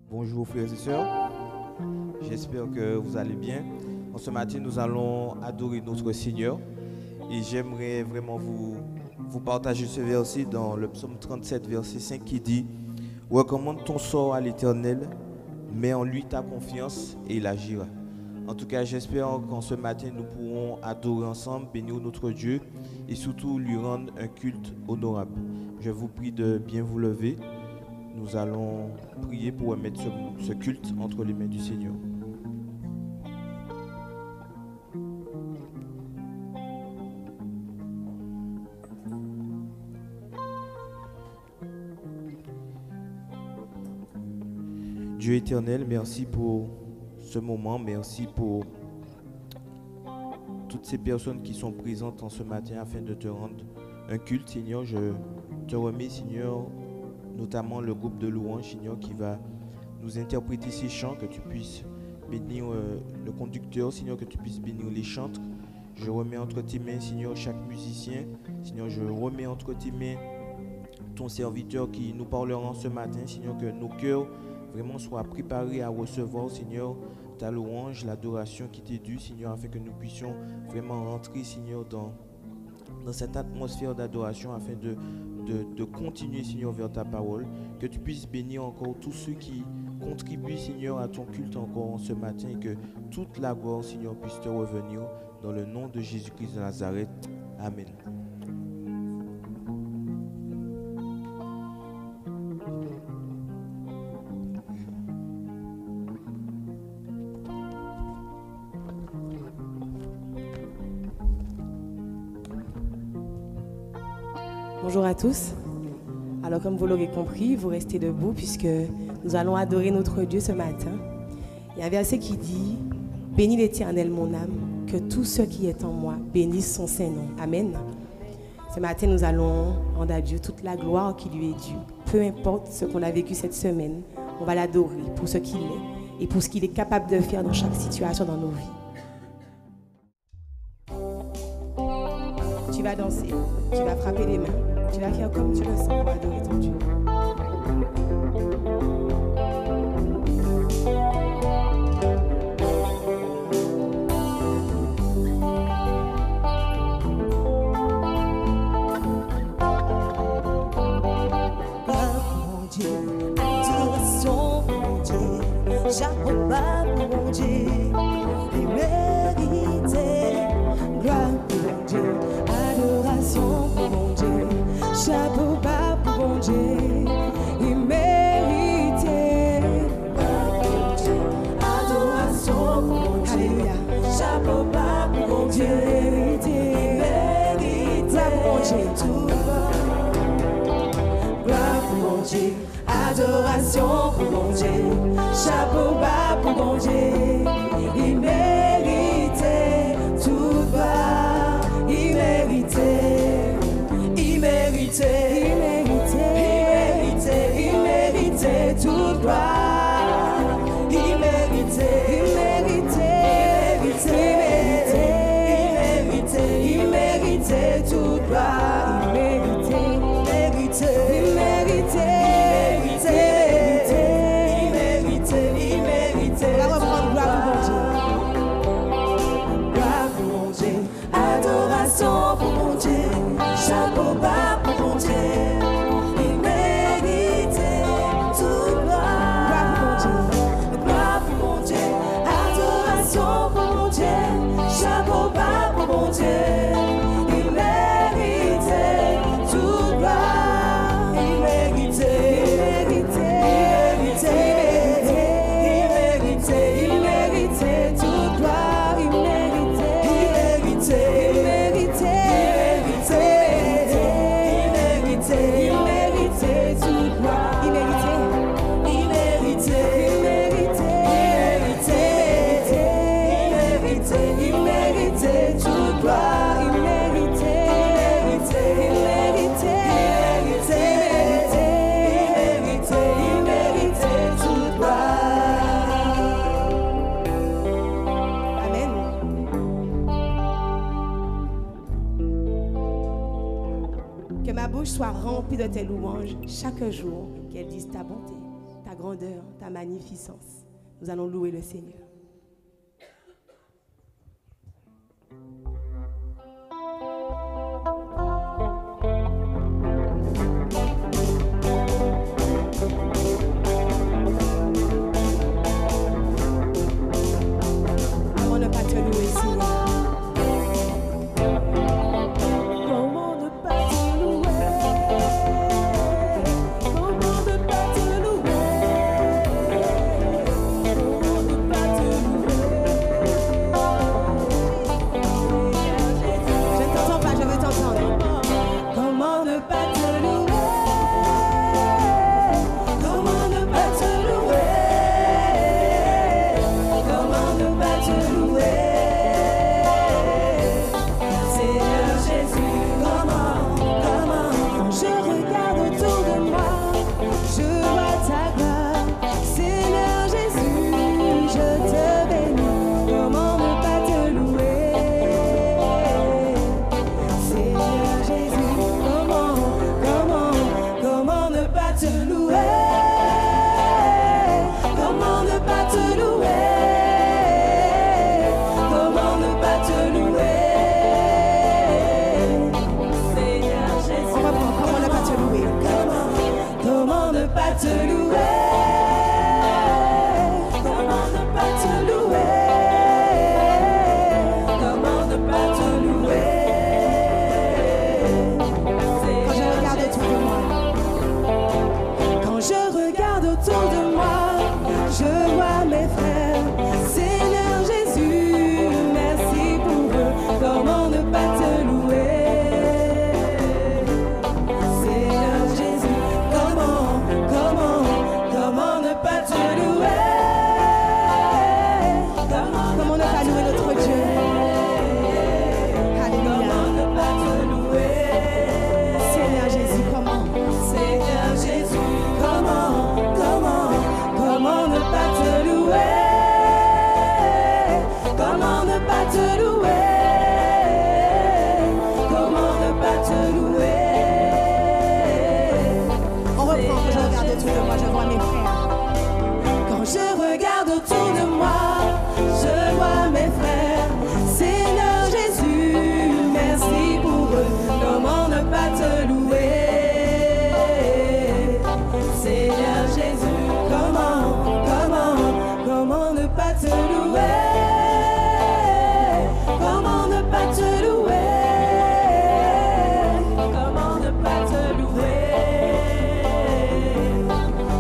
Bonjour frères et sœurs, j'espère que vous allez bien. En ce matin, nous allons adorer notre Seigneur et j'aimerais vraiment vous partager ce verset dans le psaume 37, verset 5 qui dit: recommande ton sort à l'Éternel, mets en lui ta confiance et il agira. En tout cas, j'espère qu'en ce matin, nous pourrons adorer ensemble, bénir notre Dieu et surtout lui rendre un culte honorable. Je vous prie de bien vous lever. Nous allons prier pour remettre ce culte entre les mains du Seigneur. Dieu éternel, merci pour ce moment, merci pour toutes ces personnes qui sont présentes en ce matin afin de te rendre un culte, Seigneur. Je te remets, Seigneur, notamment le groupe de louanges, Seigneur, qui va nous interpréter ces chants, que tu puisses bénir le conducteur, Seigneur, que tu puisses bénir les chantres. Je remets entre tes mains, Seigneur, chaque musicien. Seigneur, je remets entre tes mains ton serviteur qui nous parlera ce matin, Seigneur, que nos cœurs vraiment soient préparés à recevoir, Seigneur, ta louange, l'adoration qui t'est due, Seigneur, afin que nous puissions vraiment rentrer, Seigneur, dans cette atmosphère d'adoration afin de continuer, Seigneur, vers ta parole. Que tu puisses bénir encore tous ceux qui contribuent, Seigneur, à ton culte encore en ce matin et que toute la gloire, Seigneur, puisse te revenir dans le nom de Jésus-Christ de Nazareth. Amen. Bonjour à tous. Alors comme vous l'aurez compris, vous restez debout puisque nous allons adorer notre Dieu ce matin. Il y a un verset qui dit: bénis l'Éternel mon âme, que tout ce qui est en moi bénisse son Saint-Nom. Amen. Ce matin, nous allons rendre à Dieu toute la gloire qui lui est due. Peu importe ce qu'on a vécu cette semaine, on va l'adorer pour ce qu'il est et pour ce qu'il est capable de faire dans chaque situation dans nos vies. Tu vas danser, tu vas frapper les mains, tu vas faire comme tu le sens pour adorer ton Dieu. J'apprends pour mon Dieu, il mérité. Gloire pour mon Dieu, adoration pour mon Dieu. Chapeau bas pour mon Dieu, il mérité. Gloire pour mon Dieu, adoration pour mon Dieu. Chapeau bas pour mon Dieu, il mérité. Gloire pour mon Dieu, adoration pour mon Dieu. Chapeau bas pour mon Dieu, il méritait tout bas, il méritait, il méritait, il méritait, il méritait tout bas, il méritait, il méritait, il méritait, il méritait tout bas, il méritait, il méritait. Pour mon Dieu, chapeau bas pour mon Dieu, il méritait tout gloire pour mon Dieu, adoration pour mon Dieu, chapeau bas pour mon Dieu, il méritait tout gloire, il méritait, il méritait tout gloire, il méritait. Que ma bouche soit remplie de tes louanges chaque jour, qu'elle dise ta bonté, ta grandeur, ta magnificence. Nous allons louer le Seigneur. Comment ne pas te louer, Seigneur? Comment ne pas te louer? Comment ne pas te louer? Comment ne pas te louer? Je ne t'entends pas, je veux t'entendre. Comment ne pas te louer? Comment ne pas te louer? Comment ne pas te louer? Seigneur Jésus, comment? Quand je regarde autour de moi, je vois ta gloire. Seigneur Jésus, je te bénis. Comment ne pas te louer? Seigneur Jésus, comment ne pas te louer? Comment ne pas te louer? Comment ne pas te louer? Seigneur Jésus, On reprend. Comment ne pas te louer? comment ne pas te louer? Comment ne pas te louer? Comment ne pas te louer? Quand je regarde autour de moi, Quand je regarde autour de moi, je vois mes frères. Seigneur Jésus, merci pour eux. Comment ne pas te louer? Seigneur Jésus, comment ne pas te louer? comment ne pas louer notre Dieu? Alléluia. Comment ne pas te louer? Seigneur Jésus, comment? Seigneur Jésus, comment ne pas te louer? Comment ne pas te louer? Comment ne pas te louer? On reprend. Quand je regarde autour de moi, je vois mes frères. Quand je regarde autour de moi, je vois mes frères. Seigneur Jésus, merci pour eux. Comment ne pas te louer? Seigneur Jésus, comment ne pas te louer? Comment ne pas te louer? Comment ne pas te louer?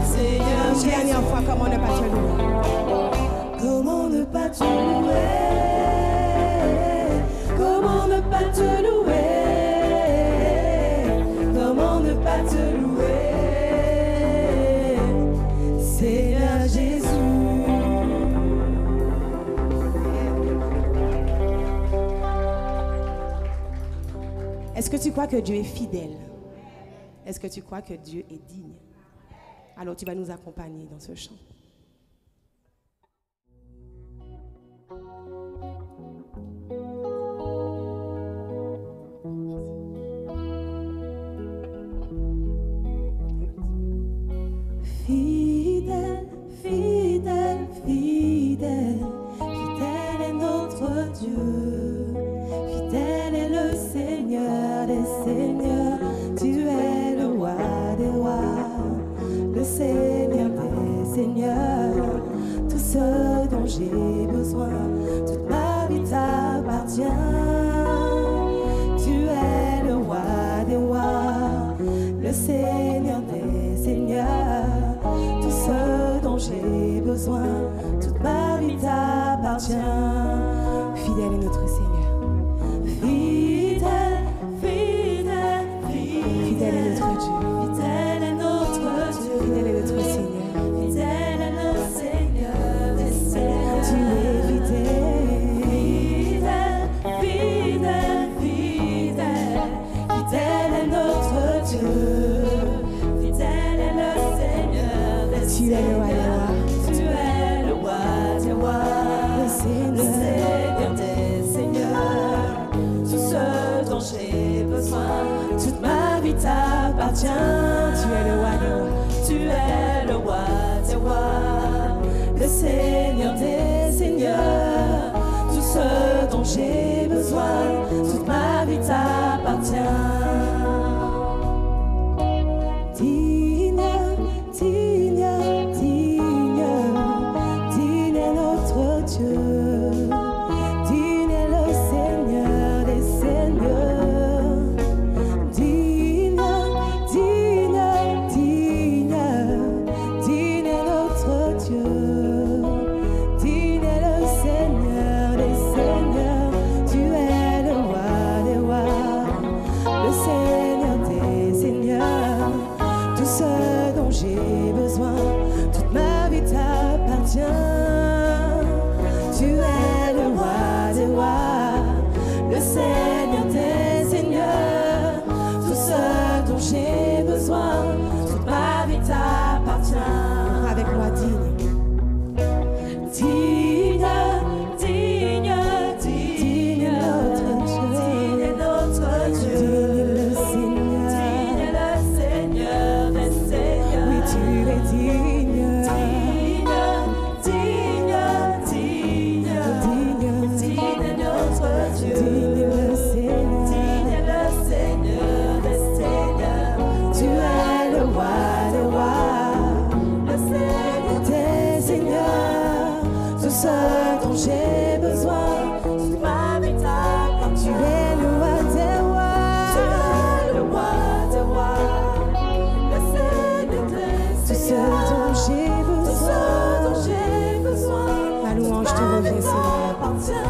Seigneur Jésus, Dernière fois, comment ne pas te louer? comment ne pas te louer? Comment ne pas te louer? Comment ne pas te louer? Seigneur Jésus. Est-ce que tu crois que Dieu est fidèle? Est-ce que tu crois que Dieu est digne? Alors tu vas nous accompagner dans ce chant. Fidèle, fidèle, fidèle, fidèle est notre Dieu. Fidèle est le Seigneur des Seigneurs. Tu es le roi des rois, le Seigneur des Seigneurs. Tout ce dont j'ai besoin, toute ma vie t'appartient. Tu es le roi des rois, le Seigneur des Seigneurs. Tout ce dont j'ai besoin, toute ma vie t'appartient. Fidèle est notre Seigneur. Fidèle, fidèle, Fidèle est notre Dieu. fidèle est notre Dieu. Fidèle est notre Seigneur. Fidèle est le Seigneur des Seigneurs. Tu es fidèle. Fidèle, fidèle, fidèle, fidèle est notre Dieu. Fidèle est le Seigneur des Tu es le roi des rois. Tu es le roi des rois, Le Seigneur. le Seigneur des Seigneurs. le Seigneur des Seigneurs. Tout ce dont j'ai besoin, toute ma vie t'appartient. Digne, digne, digne, digne est notre Dieu. Digne est le Seigneur des Seigneurs. Digne, digne, digne, digne est notre Dieu. Digne est le Seigneur des Seigneurs. Tu es le roi des rois, le Seigneur des Seigneurs. Tout ce dont j'ai besoin, toute ma vie t'appartient. Tu es le roi des rois, le Seigneur des Seigneurs. Tout ce dont j'ai besoin, toute ma vie t'appartient. Avec moi, digne. Digne, digne, digne, digne est notre Dieu. Digne le Seigneur. Digne le Seigneur des Seigneurs. Oui, tu es digne. Digne, digne, digne, digne, digne est notre Dieu. Digne le Seigneur. Digne le Seigneur des Seigneurs. Tu es le roi des rois, le Seigneur des Seigneurs. Tout ce dont j'ai besoin, toute ma vie t'appartient. Tu es le roi des rois. Tu es le roi des rois, le Seigneur des Seigneurs. Tout ce dont j'ai besoin, tout ce dont j'ai besoin, Ma louange te revient, Seigneur.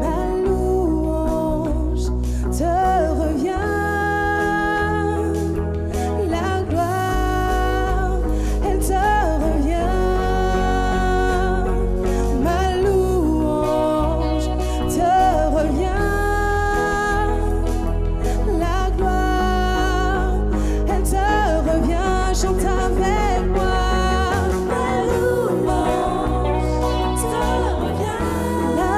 Ma louange te revient. La gloire, elle te revient. Ma louange te revient. La gloire, elle te revient. Chante avec moi. Ma louange te revient. La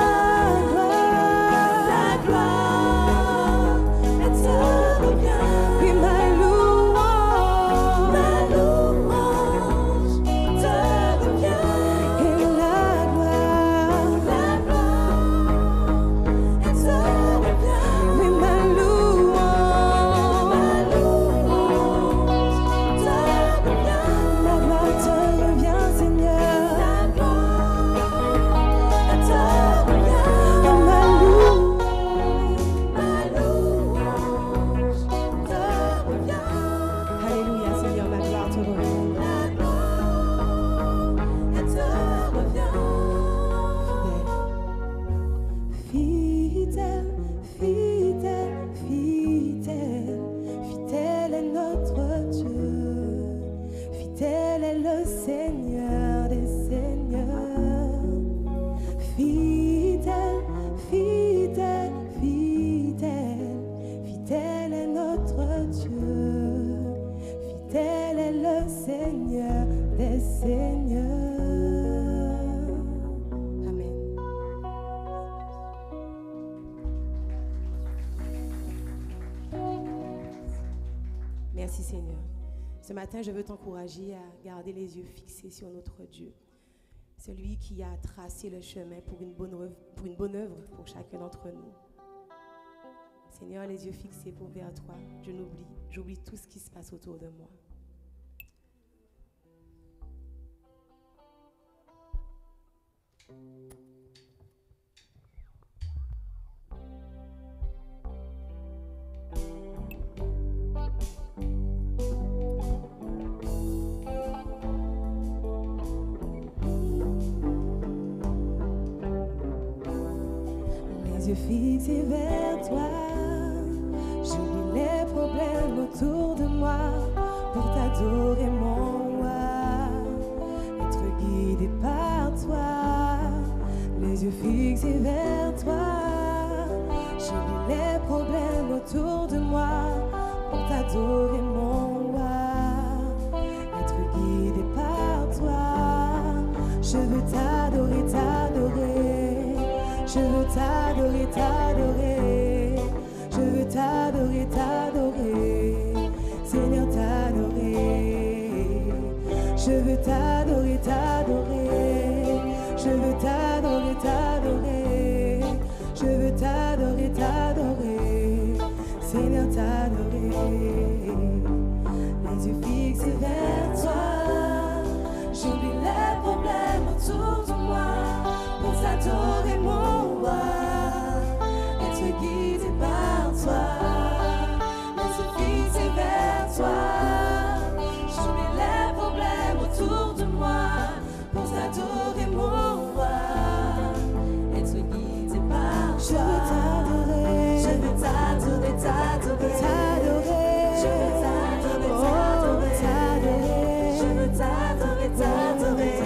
gloire, elle te revient. Oui, ma louange te revient. Et la gloire, elle te revient. Oui, ma louange te revient. La gloire te revient, Seigneur. La gloire, elle te revient. Oh, ma louange te revient. Alléluia, Seigneur, ma gloire te revient. La gloire, elle te revient. Fidèle, fidèle, fidèle, fidèle est notre Dieu. Fidèle est le Seigneur des Seigneurs. Fidèle, fidèle, fidèle, fidèle est notre Dieu. Fidèle est le Seigneur des Seigneurs. Amen. Merci, Seigneur. Ce matin, je veux t'encourager à garder les yeux fixés sur notre Dieu, celui qui a tracé le chemin pour une bonne œuvre pour chacun d'entre nous. Seigneur, les yeux fixés vers toi, j'oublie tout ce qui se passe autour de moi. Les yeux fixés vers toi, j'oublie les problèmes autour de moi pour t'adorer, mon roi, être guidé par toi. Les yeux fixés vers toi, j'oublie les problèmes autour de moi pour t'adorer, mon roi, être guidé par toi. Je veux t'adorer, t'adorer. Je veux t'adorer, t'adorer. Je veux t'adorer, t'adorer. Seigneur, t'adorer. Je Je veux t'adorer, t'adorer. Je veux t'adorer, t'adorer. Je veux t'adorer, t'adorer. Seigneur, t'adorer. Les yeux fixés vers toi. J'oublie les problèmes autour de moi pour t'adorer, mon roi. Être guidé par toi. Les yeux fixés vers toi. J'oublie les problèmes autour de moi pour t'adorer, mon roi. Être guidé par toi. Je veux t'adorer. Je veux t'adorer, t'adorer, t'adorer. Je veux t'adorer, t'adorer, t'adorer. Je veux t'adorer, t'adorer.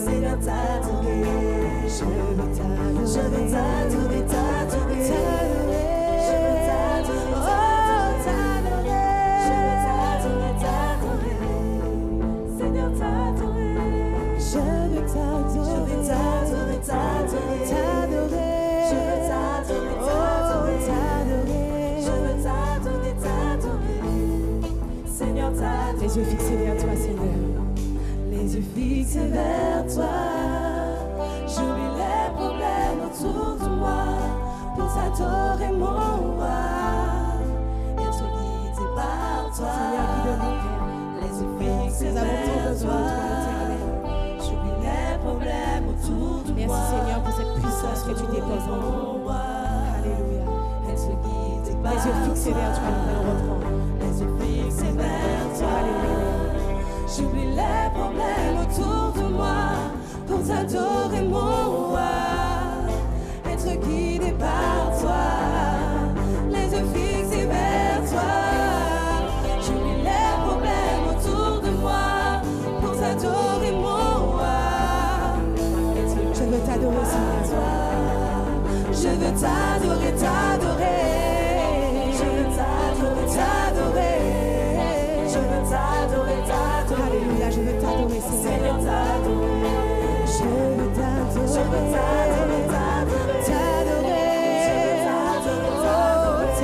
Seigneur, t'adorer. Je veux t'adorer. Je veux t'adorer, t'adorer, t'adorer. Je veux t'adorer, t'adorer. Je veux t'adorer, t'adorer. Seigneur, t'adorer. Je veux t'adorer. Je veux t'adorer, t'adorer, t'adorer. Je veux t'adorer, t'adorer, t'adorer. Je veux t'adorer, t'adorer. Seigneur, t'adorer. Les yeux fixés vers toi, Seigneur. Les yeux fixés vers toi. J'oublie les problèmes autour de moi pour t'adorer, mon roi. Être guidé par toi. Seigneur, guide-nous. Les yeux fixés vers toi. J'oublie les problèmes autour de moi. Merci Seigneur pour cette puissance que tu déposes en nous. Alléluia. Être guidé par toi. Les yeux fixés vers toi, nous allons reprendre. Les yeux fixés vers toi. Alléluia. J'oublie les problèmes autour de moi pour t'adorer, mon roi. Être guidé par toi. Les yeux fixés vers toi. J'oublie les problèmes autour de moi pour t'adorer, mon roi. Je veux t'adorer, Seigneur. Je veux t'adorer, t'adorer. Je veux t'adorer, t'adorer. Je veux t'adorer, t'adorer. Alléluia, je veux t'adorer, Seigneur, Seigneur. t'adorer. Je veux t'adorer. Je veux t'adorer, t'adorer. T'adorer. Je veux t'adorer,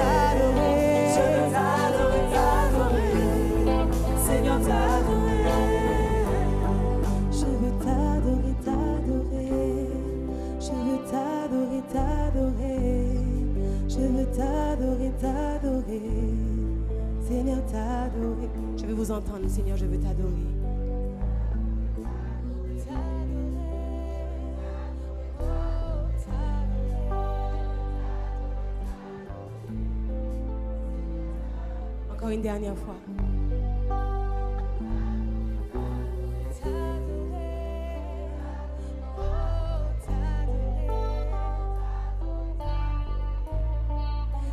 t'adorer. Je veux t'adorer, t'adorer. Seigneur, t'adorer. Je veux t'adorer, t'adorer. Je veux t'adorer, t'adorer. Je veux t'adorer, t'adorer. Seigneur, t'adorer. Je veux vous entendre, Seigneur, je veux t'adorer. Encore une dernière fois.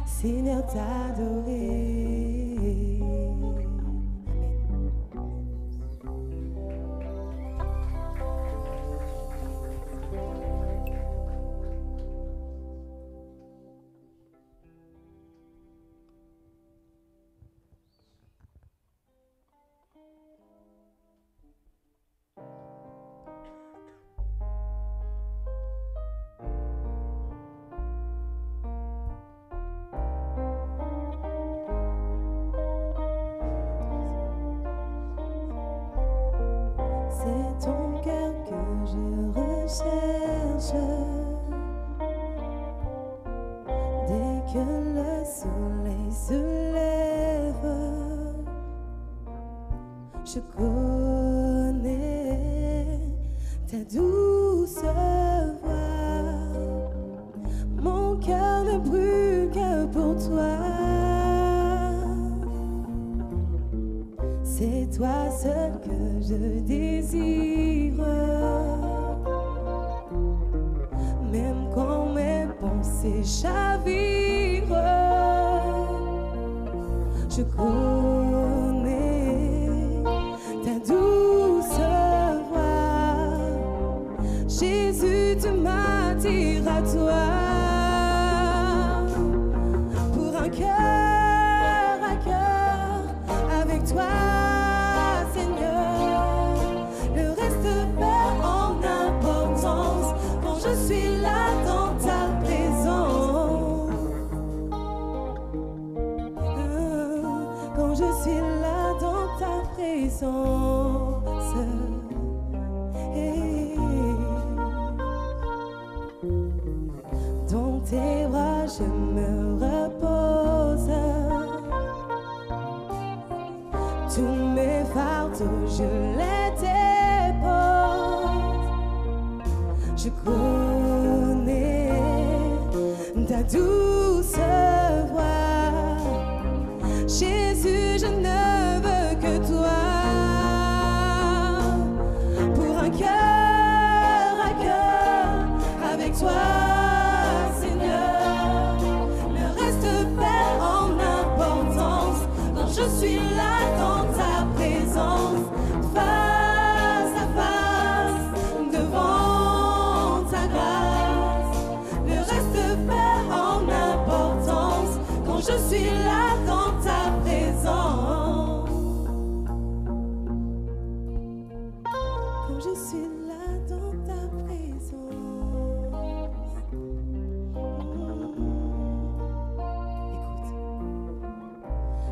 Seigneur, t'adorer. C'est ton cœur que je recherche. Dès que le soleil se lève, je connais ta douce voix. Mon cœur ne brûle que pour toi. C'est toi seul que je désire. Même quand mes pensées chavirent, je connais ta douce voix. Jésus, tu m'attires à toi. Pour un cœur à cœur avec toi. Je suis là dans ta présence. je les dépose. Je connais ta douce voix. Jésus, je ne veux que toi. Pour un cœur à cœur avec toi, Seigneur, le reste perd en importance quand je suis là dans ta présence, face à face, devant ta grâce. Le reste perd en importance quand je suis là dans ta présence. Quand je suis là dans ta présence. Écoute.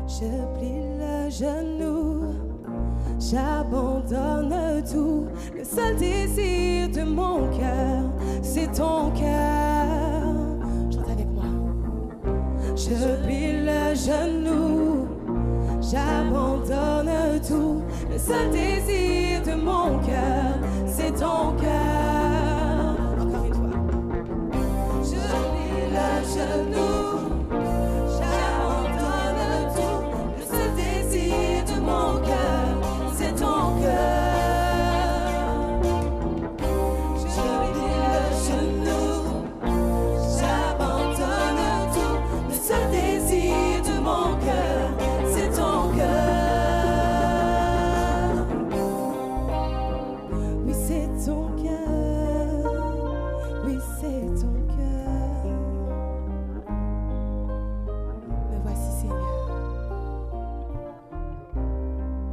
Je plie le genou, j'abandonne tout. Le seul désir de mon cœur, c'est ton cœur. Chante avec moi. Je plie le genou, j'abandonne tout. Le seul désir de mon cœur, c'est ton cœur. Encore une fois. Je plie le genou, j'abandonne tout. Le seul désir de mon cœur, c'est ton cœur. Je plie le genou, j'abandonne tout. Le seul désir de mon cœur, c'est ton cœur. Oui, c'est ton cœur. Oui, c'est ton cœur. Me voici, Seigneur.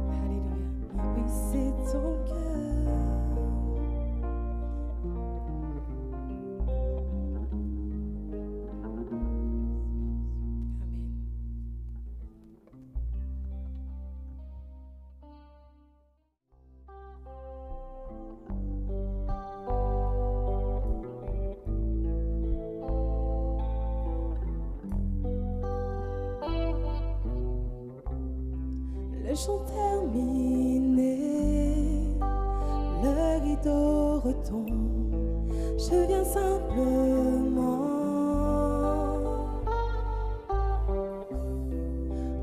Alléluia. Oui, c'est ton cœur. Amen. Le chant terminé, le rideau retombe. Je viens simplement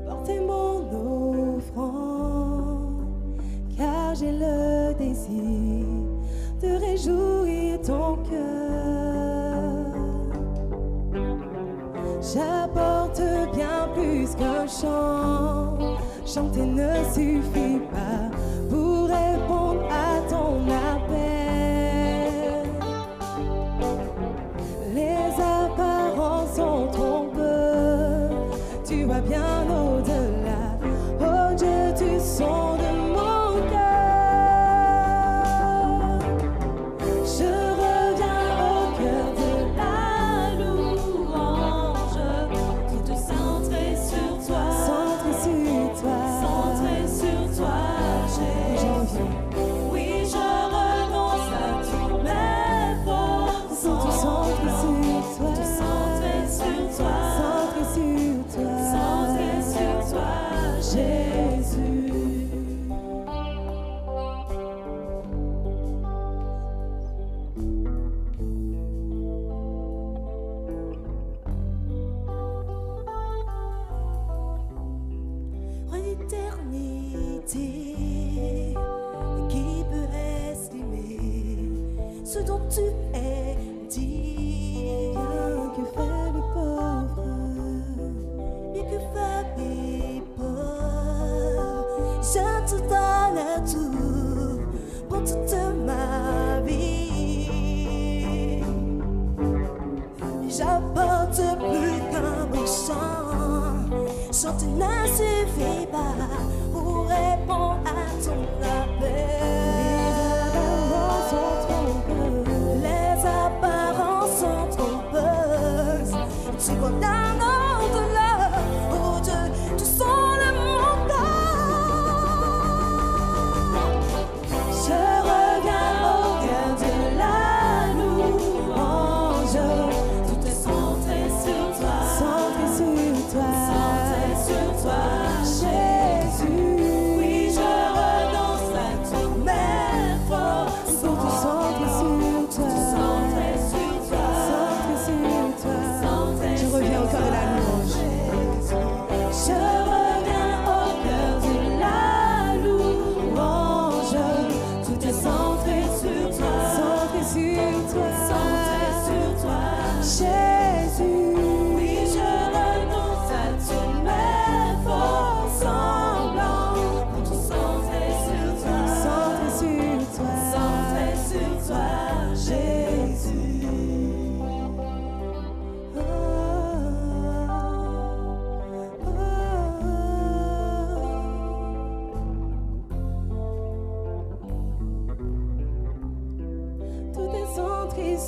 porter mon offrande, car j'ai le désir de réjouir ton cœur. J'apporte bien plus qu'un chant. Chanter ne suffit pas pour répondre à ton appel. Les apparences sont trompeuses. Tu vois bien au-delà. Oh Dieu, tu sondes mon cœur. Je reviens au cœur de la louange, tout centré sur toi. Centré sur toi. Centré sur toi.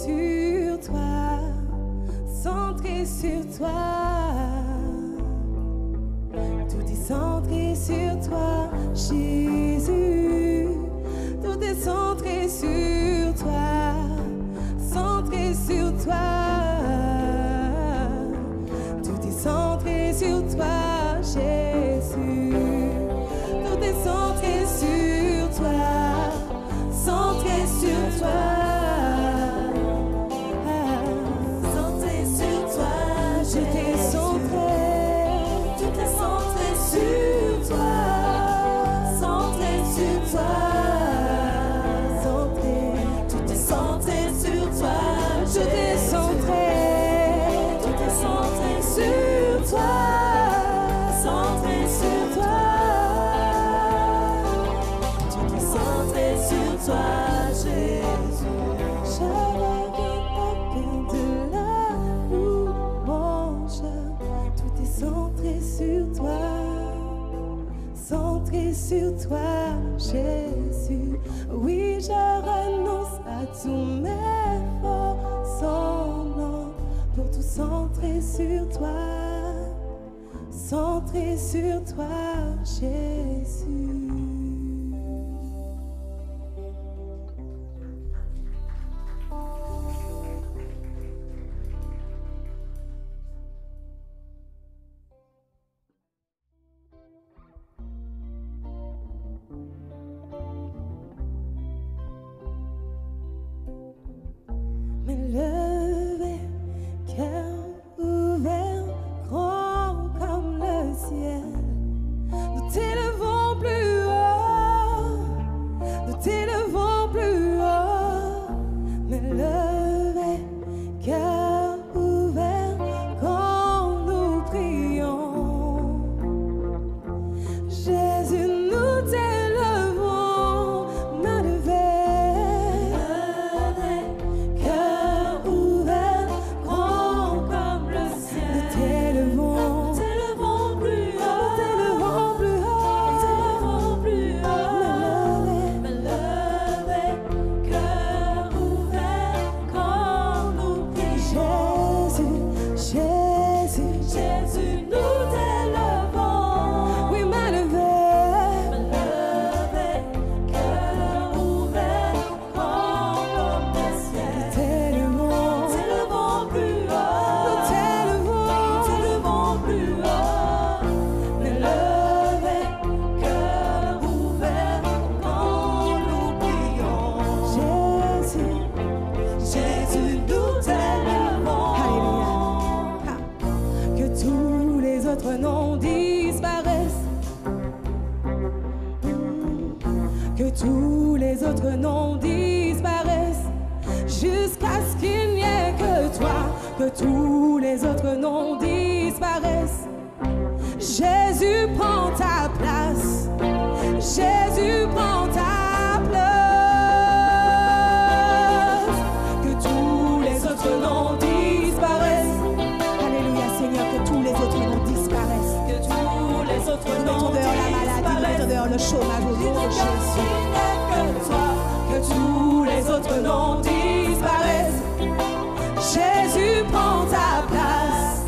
sur toi, centré sur toi. Tout est centré sur toi, Jésus. Tout est centré sur toi, centré sur toi. Tout est centré sur toi, Jésus. Tout est centré sur toi, centré sur toi. Centré sur toi, Jésus. Tout est centré sur toi, centré sur toi. Tout est centré sur toi, Jésus. Tout est centré sur toi, centré sur toi. Tout est centré sur toi, Jésus. J'avais de la louange. Tout est centré sur toi, centré sur toi, Jésus. Oui, je renonce à tous mes faux semblants pour tout centrer sur toi, centré sur toi, Jésus. Me lever, cœur ouvert, grand comme le ciel. Nous t'élevons plus haut, nous t'élevons plus haut. Me lever, cœur ouvert, quand nous prions. Jésus, nous t'élevons, main levée. Cœur ouvert, grand comme le ciel. Nous t'élevons plus haut, nous t'élevons plus haut, nous t'élevons plus haut. Me lever, cœur ouvert, quand nous prions. Jésus, Jésus, nous t'élevons. Oui, me lever, cœur ouvert, grand comme le ciel. Nous t'élevons plus haut, nous t'élevons plus haut. Me lever, cœur ouvert, quand nous prions. Jésus, nous t'élevons. Alléluia. Que tous les autres noms disparaissent. Que tous les autres noms disparaissent jusqu'à ce qu'il n'y ait que toi. Que tous les autres noms disparaissent. Jésus prend ta place. Jésus prend ta place. Que tous les autres noms disparaissent. Alléluia, Seigneur, que tous les autres noms disparaissent. Que tous les autres noms disparaissent. Nous mettons dehors la maladie, nous mettons dehors le chômage au nom de Jésus. Que tous les autres noms disparaissent. Jésus prend ta place.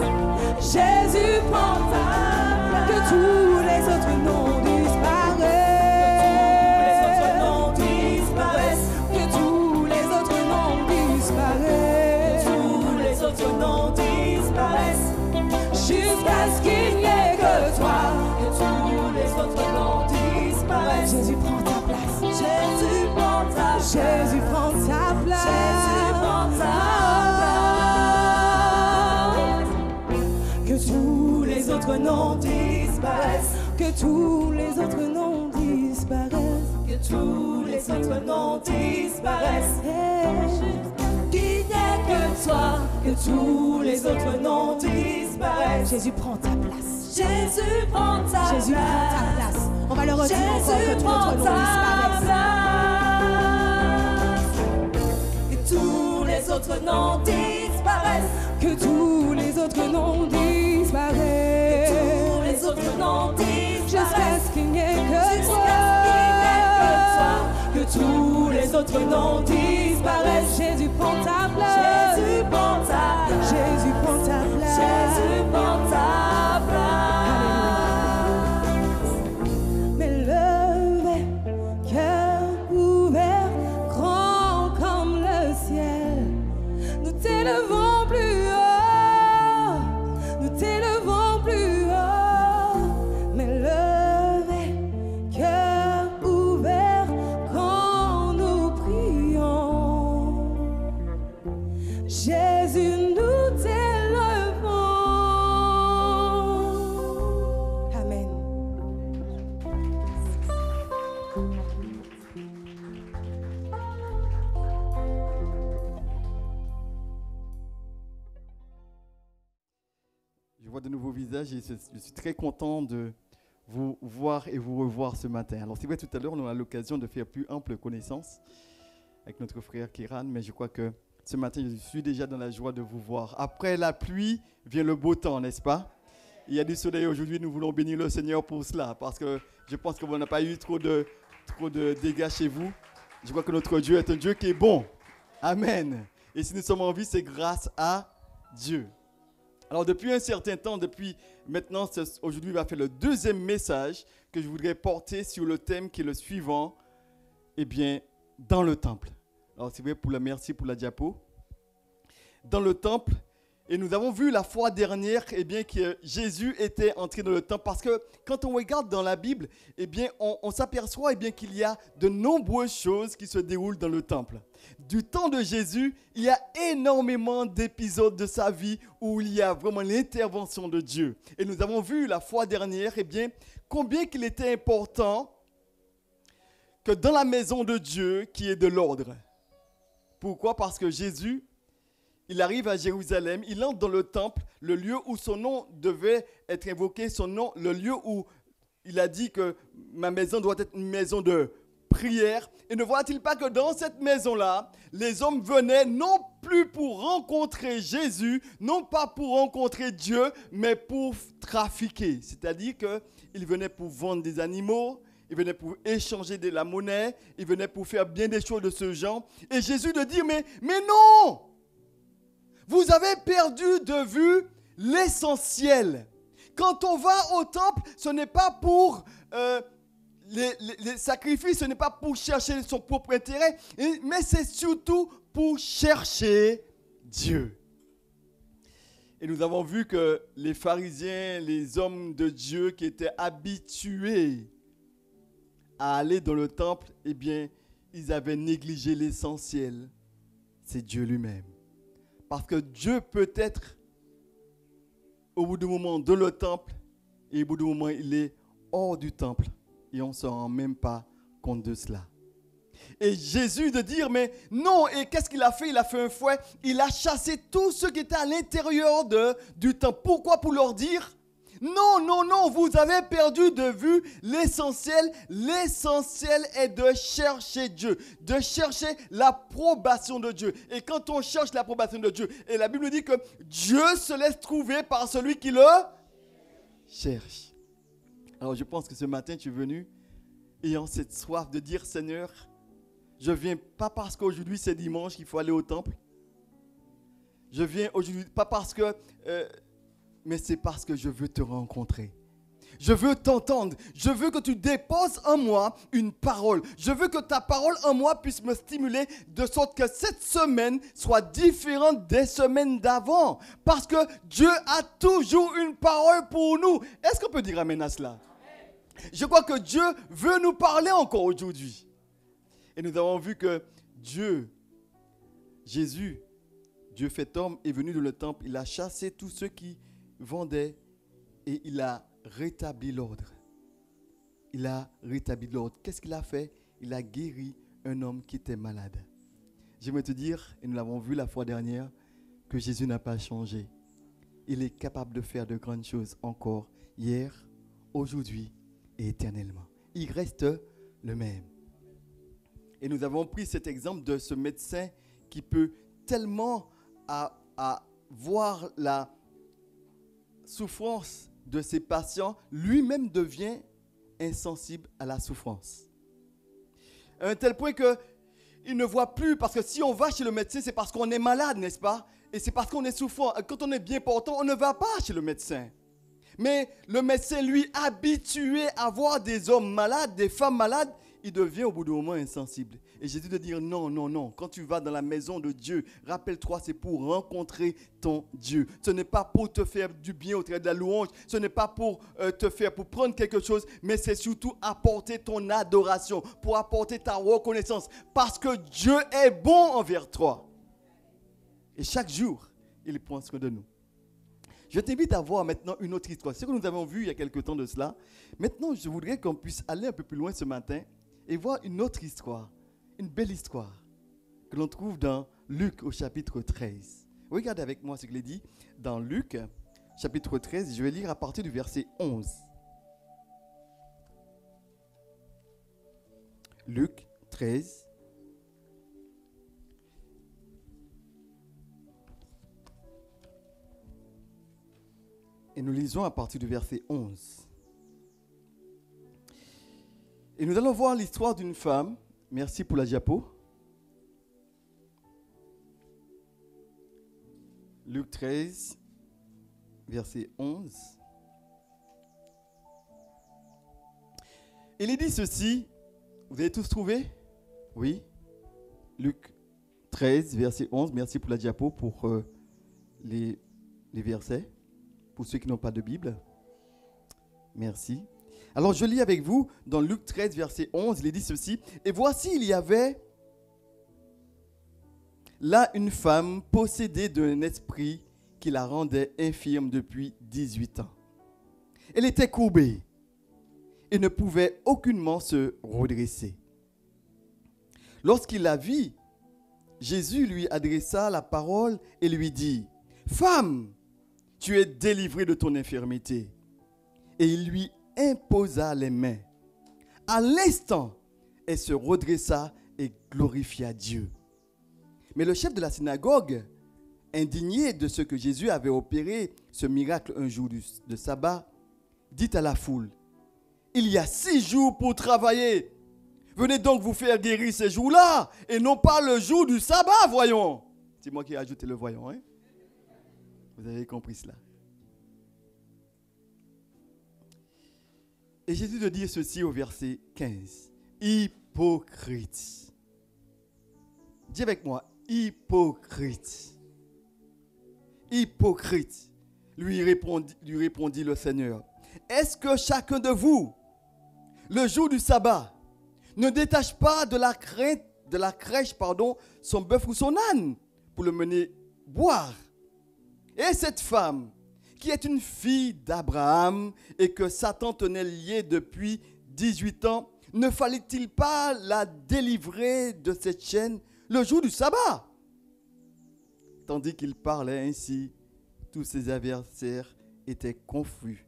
Jésus prend ta place. Que tous les autres noms disparaissent. Que tous les autres noms disparaissent. Que tous les autres noms disparaissent. Jusqu'à ce qu'il n'y ait que toi. Que tous les autres noms disparaissent. Jésus prend ta place. Jésus prend ta place. Jésus prend ta place. Jésus prend ta place. Que tous les autres noms disparaissent. Que tous les autres noms disparaissent. Que tous les autres noms disparaissent. Qu'il n'y ait que toi. Que tous les autres noms disparaissent. Jésus prend ta place. Jésus prend ta place. Jésus prend ta place. On va le redire encore, que tous les autres noms disparaissent. Que tous les autres noms disparaissent. Que tous les autres noms disparaissent. Que tous les autres noms disparaissent. Jusqu'à ce qu'il n'y ait que toi. Que tous les les autres noms disparaissent. Jésus prend ta place. Jésus prend ta place. Jésus prend ta place. Jésus prend ta place. Mais levé, cœur ouvert, grand comme le ciel, nous t'élevons plus haut, nous t'élevons plus haut. Mais levé, cœur ouvert, quand nous prions, Jésus, nous t'élevons. Amen. Je vois de nouveaux visages et je suis très content de vous voir et vous revoir ce matin. Alors c'est vrai, tout à l'heure, on a l'occasion de faire plus ample connaissance avec notre frère Kiran, mais je crois que ce matin, je suis déjà dans la joie de vous voir. Après la pluie, vient le beau temps, n'est-ce pas? Il y a du soleil aujourd'hui, nous voulons bénir le Seigneur pour cela, parce que je pense que vous n'avez pas eu trop de dégâts chez vous. Je crois que notre Dieu est un Dieu qui est bon. Amen. Et si nous sommes en vie, c'est grâce à Dieu. Alors depuis un certain temps, depuis maintenant, aujourd'hui va faire le deuxième message que je voudrais porter sur le thème qui est le suivant, eh bien, dans le temple. Alors c'est vrai, merci pour la diapo. Dans le temple, et nous avons vu la fois dernière, eh bien, que Jésus était entré dans le temple, parce que quand on regarde dans la Bible, eh bien, on s'aperçoit eh bien, qu'il y a de nombreuses choses qui se déroulent dans le temple. Du temps de Jésus, il y a énormément d'épisodes de sa vie où il y a vraiment l'intervention de Dieu. Et nous avons vu la fois dernière, eh bien, combien qu'il était important que dans la maison de Dieu, qui est de l'ordre. Pourquoi? Parce que Jésus, il arrive à Jérusalem, il entre dans le temple, le lieu où son nom devait être invoqué, son nom, le lieu où il a dit que ma maison doit être une maison de prière. Et ne voit-il pas que dans cette maison-là, les hommes venaient non plus pour rencontrer Jésus, non pas pour rencontrer Dieu, mais pour trafiquer. C'est-à-dire qu'ils venaient pour vendre des animaux, ils venaient pour échanger de la monnaie, ils venaient pour faire bien des choses de ce genre. Et Jésus de dire, mais non! Vous avez perdu de vue l'essentiel. Quand on va au temple, ce n'est pas pour les sacrifices, ce n'est pas pour chercher son propre intérêt, mais c'est surtout pour chercher Dieu. Et nous avons vu que les pharisiens, les hommes de Dieu qui étaient habitués à aller dans le temple, eh bien, ils avaient négligé l'essentiel, c'est Dieu lui-même. Parce que Dieu peut être, au bout d'un moment, dans le temple, et au bout d'un moment, il est hors du temple. Et on ne se rend même pas compte de cela. Et Jésus de dire, mais non, et qu'est-ce qu'il a fait? Il a fait un fouet, il a chassé tous ceux qui étaient à l'intérieur du temple. Pourquoi? Pour leur dire, non, vous avez perdu de vue l'essentiel. L'essentiel est de chercher Dieu, de chercher l'approbation de Dieu. Et quand on cherche l'approbation de Dieu, et la Bible dit que Dieu se laisse trouver par celui qui le cherche. Alors je pense que ce matin, tu es venu ayant cette soif de dire, Seigneur, je viens pas parce qu'aujourd'hui c'est dimanche qu'il faut aller au temple. Je viens aujourd'hui pas parce que... mais c'est parce que je veux te rencontrer. Je veux t'entendre. Je veux que tu déposes en moi une parole. Je veux que ta parole en moi puisse me stimuler de sorte que cette semaine soit différente des semaines d'avant. Parce que Dieu a toujours une parole pour nous. Est-ce qu'on peut dire amen à cela? Je crois que Dieu veut nous parler encore aujourd'hui. Et nous avons vu que Jésus, Dieu fait homme, est venu dans le temple. Il a chassé tous ceux qui vendait et il a rétabli l'ordre. Il a rétabli l'ordre. Qu'est-ce qu'il a fait? Il a guéri un homme qui était malade. J'aimerais te dire, et nous l'avons vu la fois dernière, que Jésus n'a pas changé. Il est capable de faire de grandes choses encore hier, aujourd'hui et éternellement. Il reste le même. Et nous avons pris cet exemple de ce médecin qui peut tellement voir la souffrance de ses patients, lui-même devient insensible à la souffrance. À un tel point que il ne voit plus, parce que si on va chez le médecin, c'est parce qu'on est malade, n'est-ce pas? Et c'est parce qu'on est souffrant. Quand on est bien portant, on ne va pas chez le médecin. Mais le médecin, lui, habitué à voir des hommes malades, des femmes malades, il devient au bout d'un moment insensible. Et Jésus de dire non, non, non. Quand tu vas dans la maison de Dieu, rappelle-toi, c'est pour rencontrer ton Dieu. Ce n'est pas pour te faire du bien au travers de la louange. Ce n'est pas pour pour prendre quelque chose, mais c'est surtout apporter ton adoration, pour apporter ta reconnaissance. Parce que Dieu est bon envers toi. Et chaque jour, il prend soin de nous. Je t'invite à voir maintenant une autre histoire. C'est ce que nous avons vu il y a quelque temps de cela. Maintenant, je voudrais qu'on puisse aller un peu plus loin ce matin et voir une autre histoire, une belle histoire que l'on trouve dans Luc au chapitre 13. Regardez avec moi ce qu'il est dit dans Luc chapitre 13. Je vais lire à partir du verset 11. Luc 13. Et nous lisons à partir du verset 11. Et nous allons voir l'histoire d'une femme. Merci pour la diapo. Luc 13, verset 11. Il est dit ceci. Vous avez tous trouvé? Oui. Luc 13, verset 11. Merci pour la diapo, pour les versets. Pour ceux qui n'ont pas de Bible. Merci. Alors, je lis avec vous dans Luc 13, verset 11, il est dit ceci. Et voici, il y avait là une femme possédée d'un esprit qui la rendait infirme depuis 18 ans. Elle était courbée et ne pouvait aucunement se redresser. Lorsqu'il la vit, Jésus lui adressa la parole et lui dit, « Femme, tu es délivrée de ton infirmité. » Et il lui imposa les mains. À l'instant, elle se redressa et glorifia Dieu. Mais le chef de la synagogue, indigné de ce que Jésus avait opéré, ce miracle un jour de sabbat, dit à la foule, « Il y a 6 jours pour travailler. Venez donc vous faire guérir ces jours-là, et non pas le jour du sabbat, voyons. » C'est moi qui ai ajouté le voyons, hein? Vous avez compris cela. Et Jésus de dire ceci au verset 15. Hypocrite. Dis avec moi, hypocrite. Hypocrite, lui répondit le Seigneur. Est-ce que chacun de vous, le jour du sabbat, ne détache pas de la crèche, son bœuf ou son âne pour le mener boire? Et cette femme, qui est une fille d'Abraham et que Satan tenait liée depuis 18 ans, ne fallait-il pas la délivrer de cette chaîne le jour du sabbat? Tandis qu'il parlait ainsi, tous ses adversaires étaient confus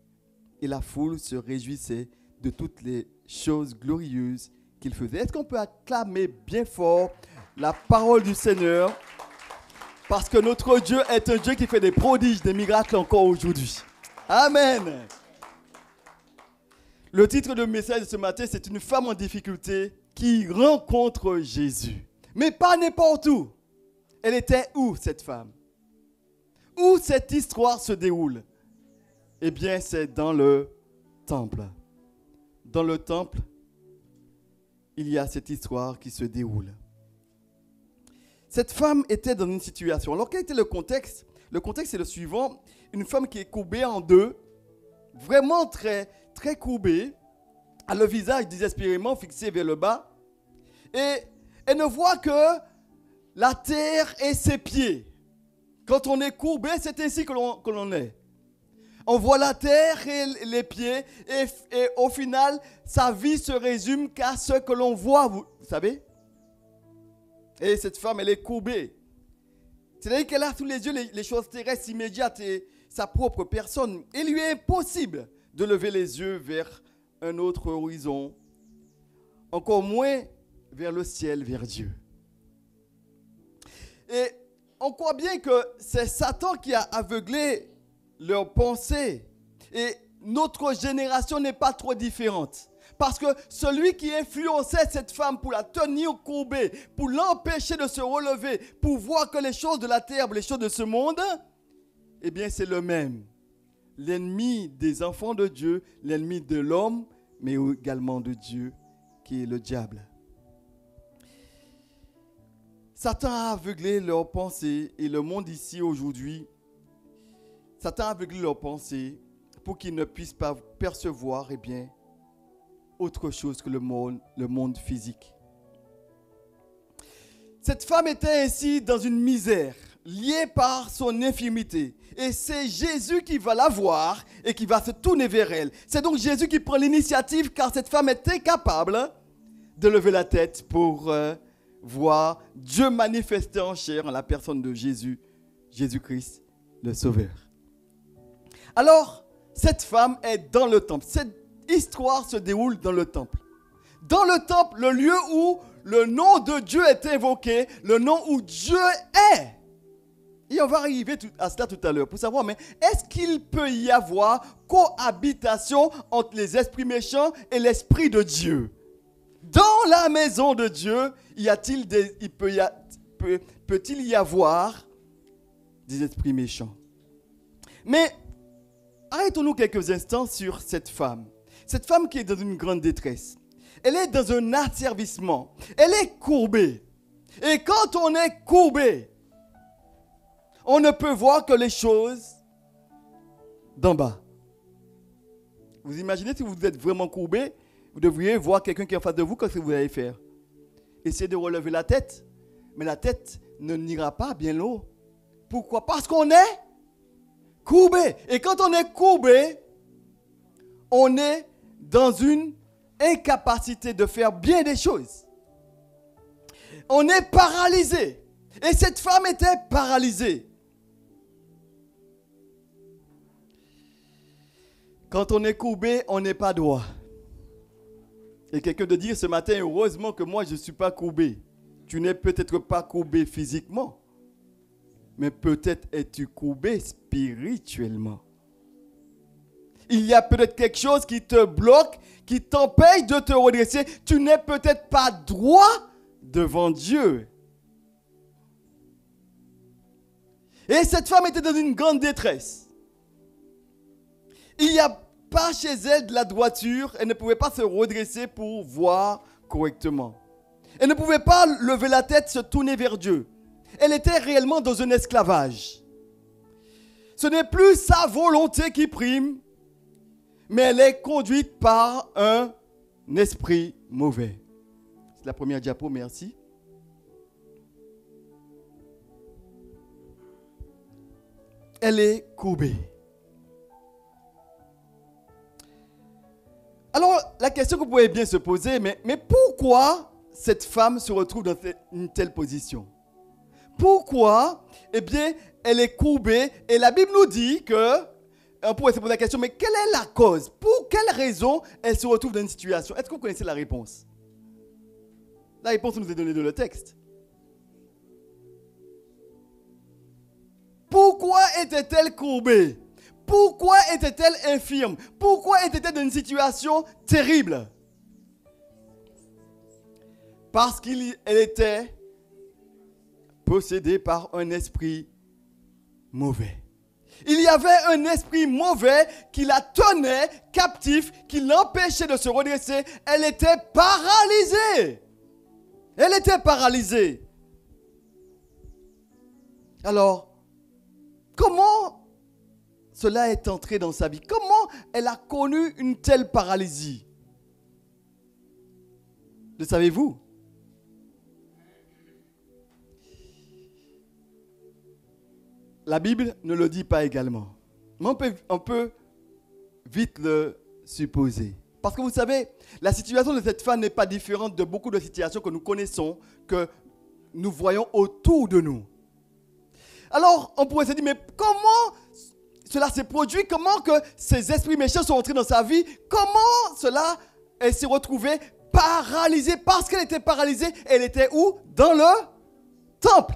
et la foule se réjouissait de toutes les choses glorieuses qu'il faisait. Est-ce qu'on peut acclamer bien fort la parole du Seigneur? Parce que notre Dieu est un Dieu qui fait des prodiges, des miracles encore aujourd'hui. Amen. Le titre de message de ce matin, c'est une femme en difficulté qui rencontre Jésus. Mais pas n'importe où. Elle était où, cette femme? Où cette histoire se déroule? Eh bien, c'est dans le temple. Dans le temple, il y a cette histoire qui se déroule. Cette femme était dans une situation. Alors, quel était le contexte? Le contexte est le suivant. Une femme qui est courbée en deux, vraiment très, très courbée, a le visage désespérément fixé vers le bas, et elle ne voit que la terre et ses pieds. Quand on est courbé, c'est ainsi que l'on est. On voit la terre et les pieds, et au final, sa vie se résume qu'à ce que l'on voit, vous savez? Et cette femme, elle est courbée. C'est-à-dire qu'elle a sous les yeux les choses terrestres immédiates et sa propre personne. Il lui est impossible de lever les yeux vers un autre horizon, encore moins vers le ciel, vers Dieu. Et on croit bien que c'est Satan qui a aveuglé leurs pensées. Et notre génération n'est pas trop différente. Parce que celui qui influençait cette femme pour la tenir courbée, pour l'empêcher de se relever, pour voir que les choses de la terre, les choses de ce monde, eh bien c'est le même. L'ennemi des enfants de Dieu, l'ennemi de l'homme, mais également de Dieu, qui est le diable. Satan a aveuglé leurs pensées et le monde ici aujourd'hui, Satan a aveuglé leurs pensées pour qu'ils ne puissent pas percevoir, eh bien, autre chose que le monde physique. Cette femme était ainsi dans une misère, liée par son infirmité. Et c'est Jésus qui va la voir et qui va se tourner vers elle. C'est donc Jésus qui prend l'initiative car cette femme est incapable de lever la tête pour voir Dieu manifesté en chair en la personne de Jésus, Jésus-Christ, le Sauveur. Alors, cette femme est dans le temple. Cette histoire se déroule dans le temple. Dans le temple, le lieu où le nom de Dieu est invoqué, le nom où Dieu est. Et on va arriver à cela tout à l'heure pour savoir, mais est-ce qu'il peut y avoir cohabitation entre les esprits méchants et l'esprit de Dieu? Dans la maison de Dieu, peut-il y avoir des esprits méchants? Mais arrêtons-nous quelques instants sur cette femme. Cette femme qui est dans une grande détresse. Elle est dans un asservissement. Elle est courbée. Et quand on est courbé, on ne peut voir que les choses d'en bas. Vous imaginez si vous êtes vraiment courbé, vous devriez voir quelqu'un qui est en face de vous, qu'est-ce que vous allez faire? Essayez de relever la tête, mais la tête ne n'ira pas bien haut. Pourquoi? Parce qu'on est courbé. Et quand on est courbé, on est dans une incapacité de faire bien des choses. On est paralysé. Et cette femme était paralysée. Quand on est courbé, on n'est pas droit. Et quelqu'un de dire ce matin, heureusement que moi je ne suis pas courbé. Tu n'es peut-être pas courbé physiquement, mais peut-être es-tu courbé spirituellement. Il y a peut-être quelque chose qui te bloque, qui t'empêche de te redresser. Tu n'es peut-être pas droit devant Dieu. Et cette femme était dans une grande détresse. Il n'y a pas chez elle de la droiture. Elle ne pouvait pas se redresser pour voir correctement. Elle ne pouvait pas lever la tête, se tourner vers Dieu. Elle était réellement dans un esclavage. Ce n'est plus sa volonté qui prime, mais elle est conduite par un esprit mauvais. C'est la première diapo, merci. Elle est courbée. Alors, la question que vous pouvez bien se poser, mais pourquoi cette femme se retrouve dans une telle position? Pourquoi? Eh bien, elle est courbée et la Bible nous dit que, on pourrait se poser la question, mais quelle est la cause? Pour quelle raison elle se retrouve dans une situation? Est-ce que vous connaissez la réponse? La réponse nous est donnée dans le texte. Pourquoi était-elle courbée? Pourquoi était-elle infirme? Pourquoi était-elle dans une situation terrible? Parce qu'elle était possédée par un esprit mauvais. Il y avait un esprit mauvais qui la tenait captive, qui l'empêchait de se redresser. Elle était paralysée. Elle était paralysée. Alors, comment cela est entré dans sa vie? Comment elle a connu une telle paralysie? Le savez-vous? La Bible ne le dit pas également. Mais on peut vite le supposer. Parce que vous savez, la situation de cette femme n'est pas différente de beaucoup de situations que nous connaissons, que nous voyons autour de nous. Alors, on pourrait se dire, mais comment cela s'est produit? Comment que ces esprits méchants sont entrés dans sa vie? Comment cela s'est retrouvée paralysée? Parce qu'elle était paralysée, elle était où? Dans le temple.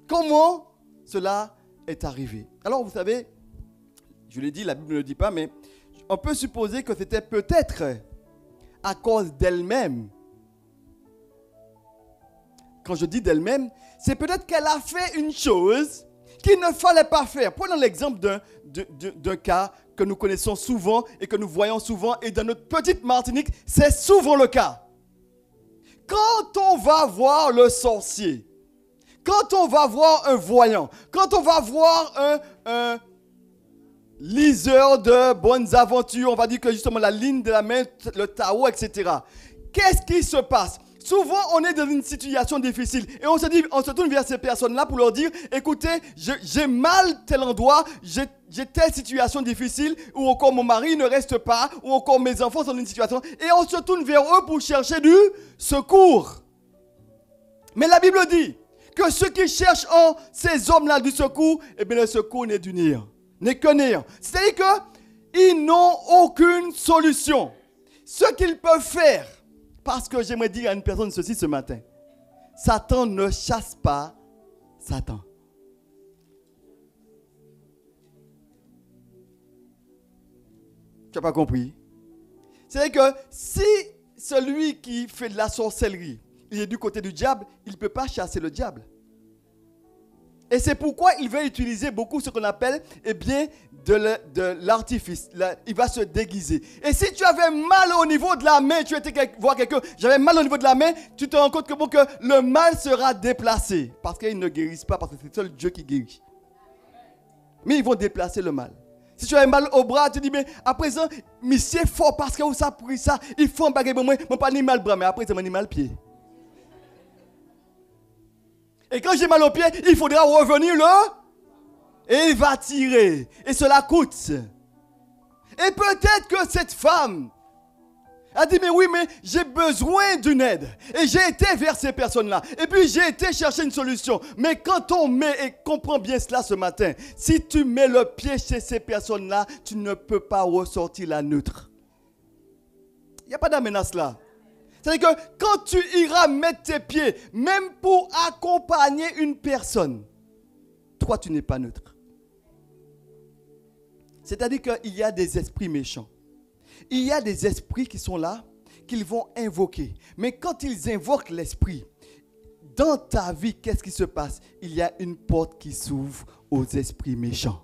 Comment cela est arrivé? Alors, vous savez, je l'ai dit, la Bible ne le dit pas, mais on peut supposer que c'était peut-être à cause d'elle-même. Quand je dis d'elle-même, c'est peut-être qu'elle a fait une chose qu'il ne fallait pas faire. Prenons l'exemple d'un cas que nous connaissons souvent et que nous voyons souvent. Et dans notre petite Martinique, c'est souvent le cas. Quand on va voir le sorcier, quand on va voir un voyant, quand on va voir un liseur de bonnes aventures, on va dire que justement la ligne de la main, le tarot, etc. Qu'est-ce qui se passe? Souvent, on est dans une situation difficile et on se tourne vers ces personnes-là pour leur dire, écoutez, j'ai mal tel endroit, j'ai telle situation difficile, ou encore mon mari ne reste pas, ou encore mes enfants sont dans une situation, et on se tourne vers eux pour chercher du secours. Mais la Bible dit que ceux qui cherchent en ces hommes-là du secours, eh bien le secours n'est du néant, n'est que néant. C'est-à-dire qu'ils n'ont aucune solution. Ce qu'ils peuvent faire, parce que j'aimerais dire à une personne ceci ce matin. Satan ne chasse pas Satan. Tu n'as pas compris? C'est que si celui qui fait de la sorcellerie, il est du côté du diable, il ne peut pas chasser le diable. Et c'est pourquoi il va utiliser beaucoup ce qu'on appelle, eh bien, de l'artifice. Il va se déguiser. Et si tu avais mal au niveau de la main, tu étais voir quelqu'un, j'avais mal au niveau de la main, tu te rends compte que, bon, que le mal sera déplacé. Parce qu'ils ne guérissent pas, parce que c'est seul Dieu qui guérit. Mais ils vont déplacer le mal. Si tu as mal au bras, tu dis, mais à présent, mais c'est fort parce que ça a pris ça, il faut un bagage pour moi, je pas ni mal bras, mais après, c'est ni mal pied. Et quand j'ai mal au pied, il faudra revenir là et il va tirer. Et cela coûte. Et peut-être que cette femme a dit, mais oui, mais j'ai besoin d'une aide. Et j'ai été vers ces personnes-là. Et puis j'ai été chercher une solution. Mais quand on met, et comprends bien cela ce matin, si tu mets le pied chez ces personnes-là, tu ne peux pas ressortir la neutre. Il n'y a pas d'amenace là. C'est-à-dire que quand tu iras mettre tes pieds, même pour accompagner une personne, toi, tu n'es pas neutre. C'est-à-dire qu'il y a des esprits méchants. Il y a des esprits qui sont là, qu'ils vont invoquer. Mais quand ils invoquent l'esprit, dans ta vie, qu'est-ce qui se passe? Il y a une porte qui s'ouvre aux esprits méchants.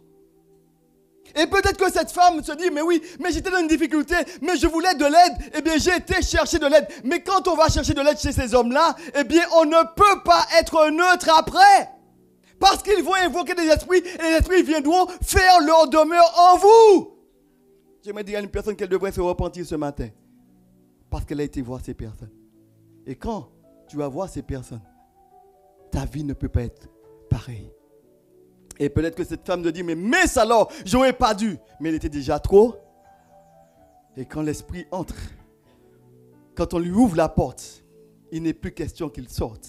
Et peut-être que cette femme se dit, mais oui, mais j'étais dans une difficulté, mais je voulais de l'aide. Eh bien, j'ai été chercher de l'aide. Mais quand on va chercher de l'aide chez ces hommes-là, eh bien, on ne peut pas être neutre après. Parce qu'ils vont invoquer des esprits, et les esprits viendront faire leur demeure en vous. J'aimerais dire à une personne qu'elle devrait se repentir ce matin. Parce qu'elle a été voir ces personnes. Et quand tu vas voir ces personnes, ta vie ne peut pas être pareille. Et peut-être que cette femme te dit, mais ça alors, j'aurais pas dû. Mais il était déjà trop. Et quand l'esprit entre, quand on lui ouvre la porte, il n'est plus question qu'il sorte.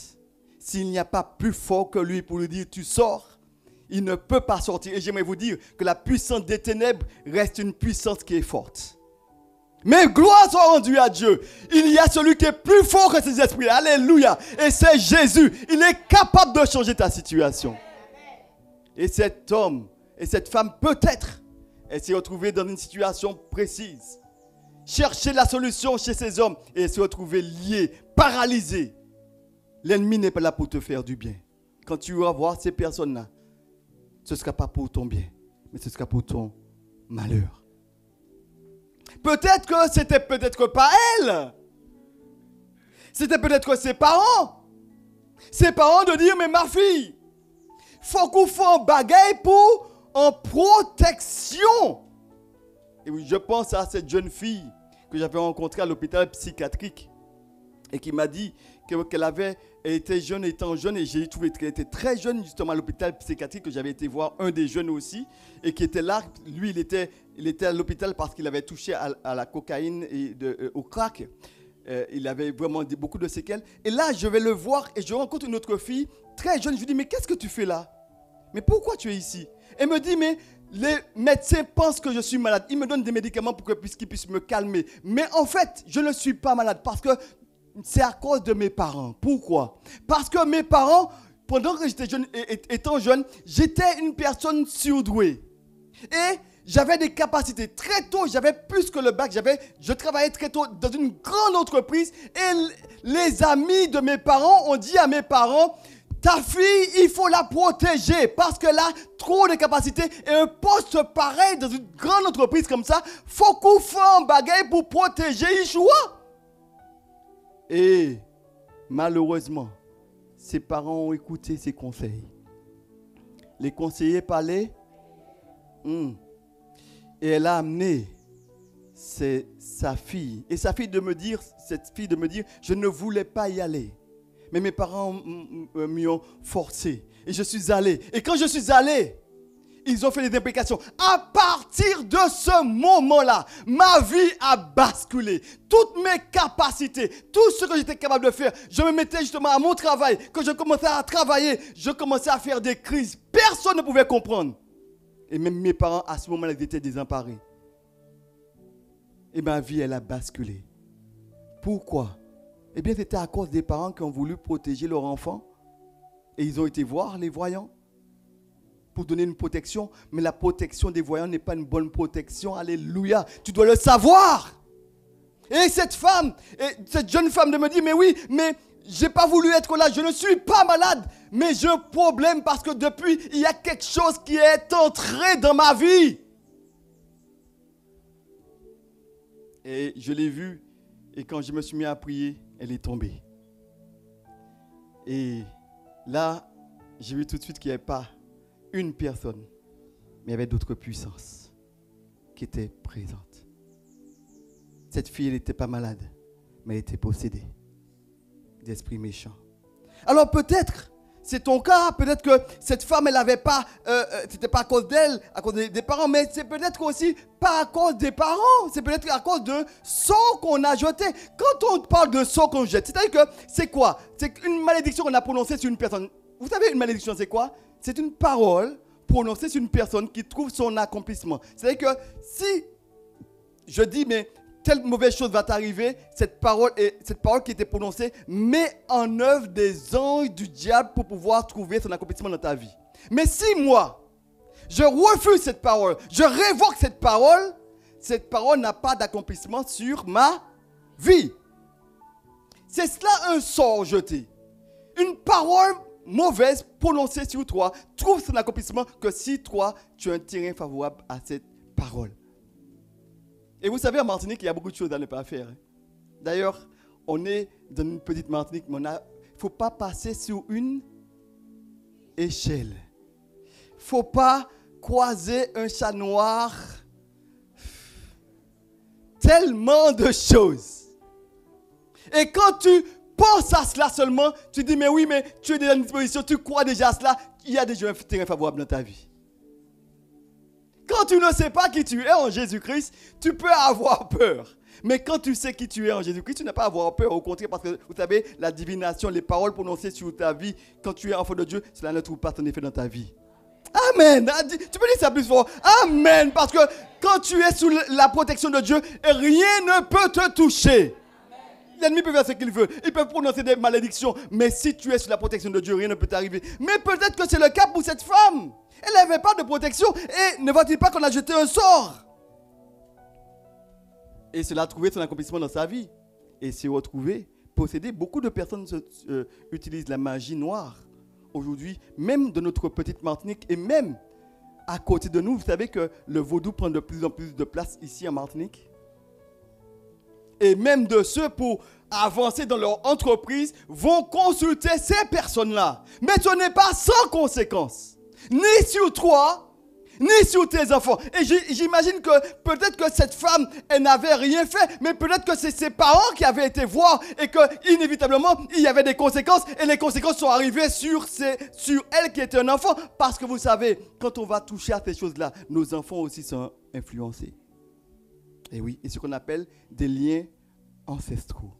S'il n'y a pas plus fort que lui pour lui dire, tu sors, il ne peut pas sortir. Et j'aimerais vous dire que la puissance des ténèbres reste une puissance qui est forte. Mais gloire soit rendue à Dieu. Il y a celui qui est plus fort que ces esprits. Alléluia. Et c'est Jésus. Il est capable de changer ta situation. Et cet homme et cette femme, peut-être, elle s'est retrouvée dans une situation précise. Chercher la solution chez ces hommes et se retrouver liée, paralysée. L'ennemi n'est pas là pour te faire du bien. Quand tu vas voir ces personnes-là, ce ne sera pas pour ton bien, mais ce sera pour ton malheur. Peut-être que c'était peut-être pas elle. C'était peut-être ses parents. Ses parents de dire, mais ma fille, faut qu'on fasse un bagaille pour en protection. Et oui, je pense à cette jeune fille que j'avais rencontrée à l'hôpital psychiatrique et qui m'a dit qu'elle avait été jeune, étant jeune, et j'ai trouvé qu'elle était très jeune justement à l'hôpital psychiatrique, que j'avais été voir un des jeunes aussi, et qui était là. Lui, il était à l'hôpital parce qu'il avait touché à la cocaïne et au crack. Il avait vraiment beaucoup de séquelles. Et là, je vais le voir et je rencontre une autre fille très jeune. Je lui dis, mais qu'est-ce que tu fais là? Mais pourquoi tu es ici? Elle me dit, mais les médecins pensent que je suis malade. Ils me donnent des médicaments pour qu'ils puissent me calmer. Mais en fait, je ne suis pas malade parce que c'est à cause de mes parents. Pourquoi? Parce que mes parents, pendant que j'étais jeune, étant jeune, j'étais une personne surdouée. Et J'avais des capacités. Très tôt, j'avais plus que le bac. Je travaillais très tôt dans une grande entreprise. Et les amis de mes parents ont dit à mes parents, ta fille, il faut la protéger parce qu'elle a trop de capacités. Et un poste pareil dans une grande entreprise comme ça, faut qu'on fasse un bagage pour protéger Yeshua. Et malheureusement, ses parents ont écouté ses conseils. Les conseillers parlaient. Et elle a amené sa fille. Et cette fille de me dire, je ne voulais pas y aller. Mais mes parents m'y ont forcé. Et je suis allé. Et quand je suis allé, ils ont fait des implications. À partir de ce moment-là, ma vie a basculé. Toutes mes capacités, tout ce que j'étais capable de faire, je me mettais justement à mon travail. Quand je commençais à travailler, je commençais à faire des crises. Personne ne pouvait comprendre. Et même mes parents, à ce moment-là, ils étaient désemparés. Et ma vie, elle a basculé. Pourquoi? Eh bien, c'était à cause des parents qui ont voulu protéger leur enfant. Et ils ont été voir les voyants pour donner une protection. Mais la protection des voyants n'est pas une bonne protection. Alléluia. Tu dois le savoir. Et cette jeune femme de me dit, mais oui, mais j'ai pas voulu être là. Je ne suis pas malade. Mais j'ai un problème parce que depuis, il y a quelque chose qui est entré dans ma vie. Et je l'ai vue. Et quand je me suis mis à prier, elle est tombée. Et là, j'ai vu tout de suite qu'il n'y avait pas une personne, mais il y avait d'autres puissances qui étaient présentes. Cette fille, elle n'était pas malade, mais elle était possédée d'esprits méchants. Alors peut-être, c'est ton cas, peut-être que cette femme, elle n'avait pas, c'était pas à cause d'elle, à cause des parents, mais c'est peut-être aussi pas à cause des parents, c'est peut-être à cause de sang qu'on a jeté. Quand on parle de sang qu'on jette, c'est-à-dire que c'est quoi? C'est une malédiction qu'on a prononcée sur une personne. Vous savez, une malédiction, c'est quoi? C'est une parole prononcée sur une personne qui trouve son accomplissement. C'est-à-dire que si je dis, mais telle mauvaise chose va t'arriver, cette parole qui était prononcée met en œuvre des anges du diable pour pouvoir trouver son accomplissement dans ta vie. Mais si moi, je refuse cette parole, je révoque cette parole n'a pas d'accomplissement sur ma vie. C'est cela un sort jeté. Une parole mauvaise prononcée sur toi trouve son accomplissement que si toi, tu as un terrain favorable à cette parole. Et vous savez, en Martinique, il y a beaucoup de choses à ne pas faire. D'ailleurs, on est dans une petite Martinique, mais il ne faut pas passer sur une échelle. Il ne faut pas croiser un chat noir. Tellement de choses. Et quand tu penses à cela seulement, tu dis, mais oui, mais tu es déjà dans une disposition, tu crois déjà à cela, il y a déjà un terrain favorable dans ta vie. Quand tu ne sais pas qui tu es en Jésus-Christ, tu peux avoir peur. Mais quand tu sais qui tu es en Jésus-Christ, tu n'as pas à avoir peur. Au contraire, parce que vous savez, la divination, les paroles prononcées sur ta vie, quand tu es enfant de Dieu, cela ne trouve pas son effet dans ta vie. Amen. Tu peux dire ça plus fort. Amen. Parce que quand tu es sous la protection de Dieu, rien ne peut te toucher. L'ennemi peut faire ce qu'il veut. Il peut prononcer des malédictions. Mais si tu es sous la protection de Dieu, rien ne peut t'arriver. Mais peut-être que c'est le cas pour cette femme. Elle n'avait pas de protection. Et ne voit-il pas qu'on a jeté un sort? Et cela a trouvé son accomplissement dans sa vie. Et s'est retrouvé possédé. Beaucoup de personnes utilisent la magie noire aujourd'hui, même de notre petite Martinique et même à côté de nous. Vous savez que le vaudou prend de plus en plus de place ici en Martinique. Et même de ceux pour avancer dans leur entreprise vont consulter ces personnes-là. Mais ce n'est pas sans conséquence. Ni sur toi, ni sur tes enfants. Et j'imagine que peut-être que cette femme, elle n'avait rien fait, mais peut-être que c'est ses parents qui avaient été voir et que inévitablement, il y avait des conséquences et les conséquences sont arrivées sur elle qui était un enfant. Parce que vous savez, quand on va toucher à ces choses-là, nos enfants aussi sont influencés. Et oui, et ce qu'on appelle des liens ancestraux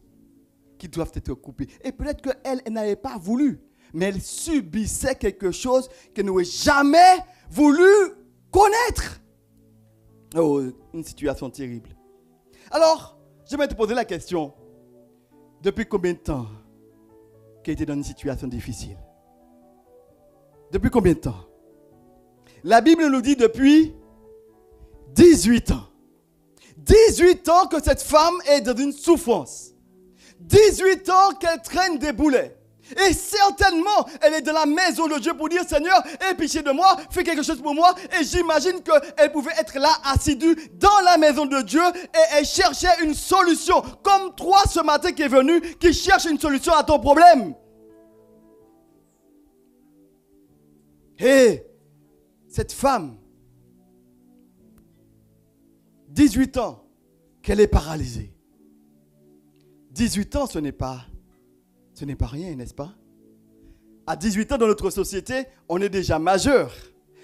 qui doivent être coupés. Et peut-être qu'elle n'avait pas voulu, mais elle subissait quelque chose qu'elle n'aurait jamais voulu connaître. Oh, une situation terrible. Alors, j'aimerais te poser la question. Depuis combien de temps qu'elle était dans une situation difficile? Depuis combien de temps? La Bible nous dit depuis 18 ans. 18 ans que cette femme est dans une souffrance. 18 ans qu'elle traîne des boulets. Et certainement, elle est dans la maison de Dieu pour dire, Seigneur, aie pitié de moi, fais quelque chose pour moi. Et j'imagine qu'elle pouvait être là, assidue, dans la maison de Dieu, et elle cherchait une solution. Comme toi ce matin qui est venu, qui cherche une solution à ton problème. Et cette femme, 18 ans, qu'elle est paralysée. 18 ans, ce n'est pas rien, n'est-ce pas? À 18 ans, dans notre société, on est déjà majeur.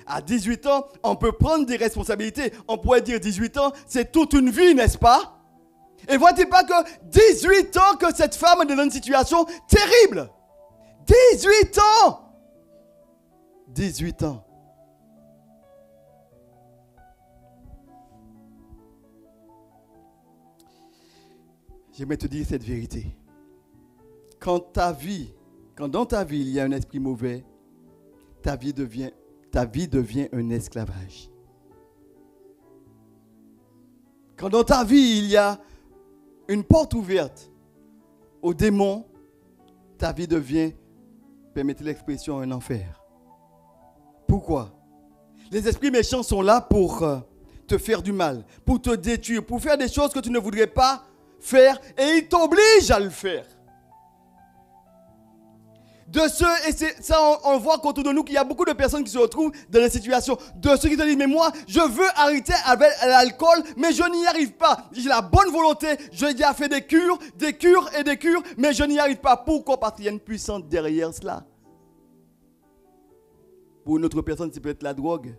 À 18 ans, on peut prendre des responsabilités. On pourrait dire 18 ans, c'est toute une vie, n'est-ce pas? Et voyez-vous pas que 18 ans que cette femme est dans une situation terrible. 18 ans! 18 ans. J'aimerais te dire cette vérité. Quand dans ta vie, il y a un esprit mauvais, ta vie devient un esclavage. Quand dans ta vie, il y a une porte ouverte aux démons, ta vie devient, permettez l'expression, un enfer. Pourquoi? Les esprits méchants sont là pour te faire du mal, pour te détruire, pour faire des choses que tu ne voudrais pas faire, et ils t'obligent à le faire. On voit qu'autour de nous qu'il y a beaucoup de personnes qui se retrouvent dans des situations, de ceux qui te disent, mais moi, je veux arrêter avec l'alcool, mais je n'y arrive pas. J'ai la bonne volonté, j'ai déjà fait des cures, mais je n'y arrive pas. Pourquoi? Parce qu'il y a une puissance derrière cela. Pour une autre personne, c'est peut-être la drogue.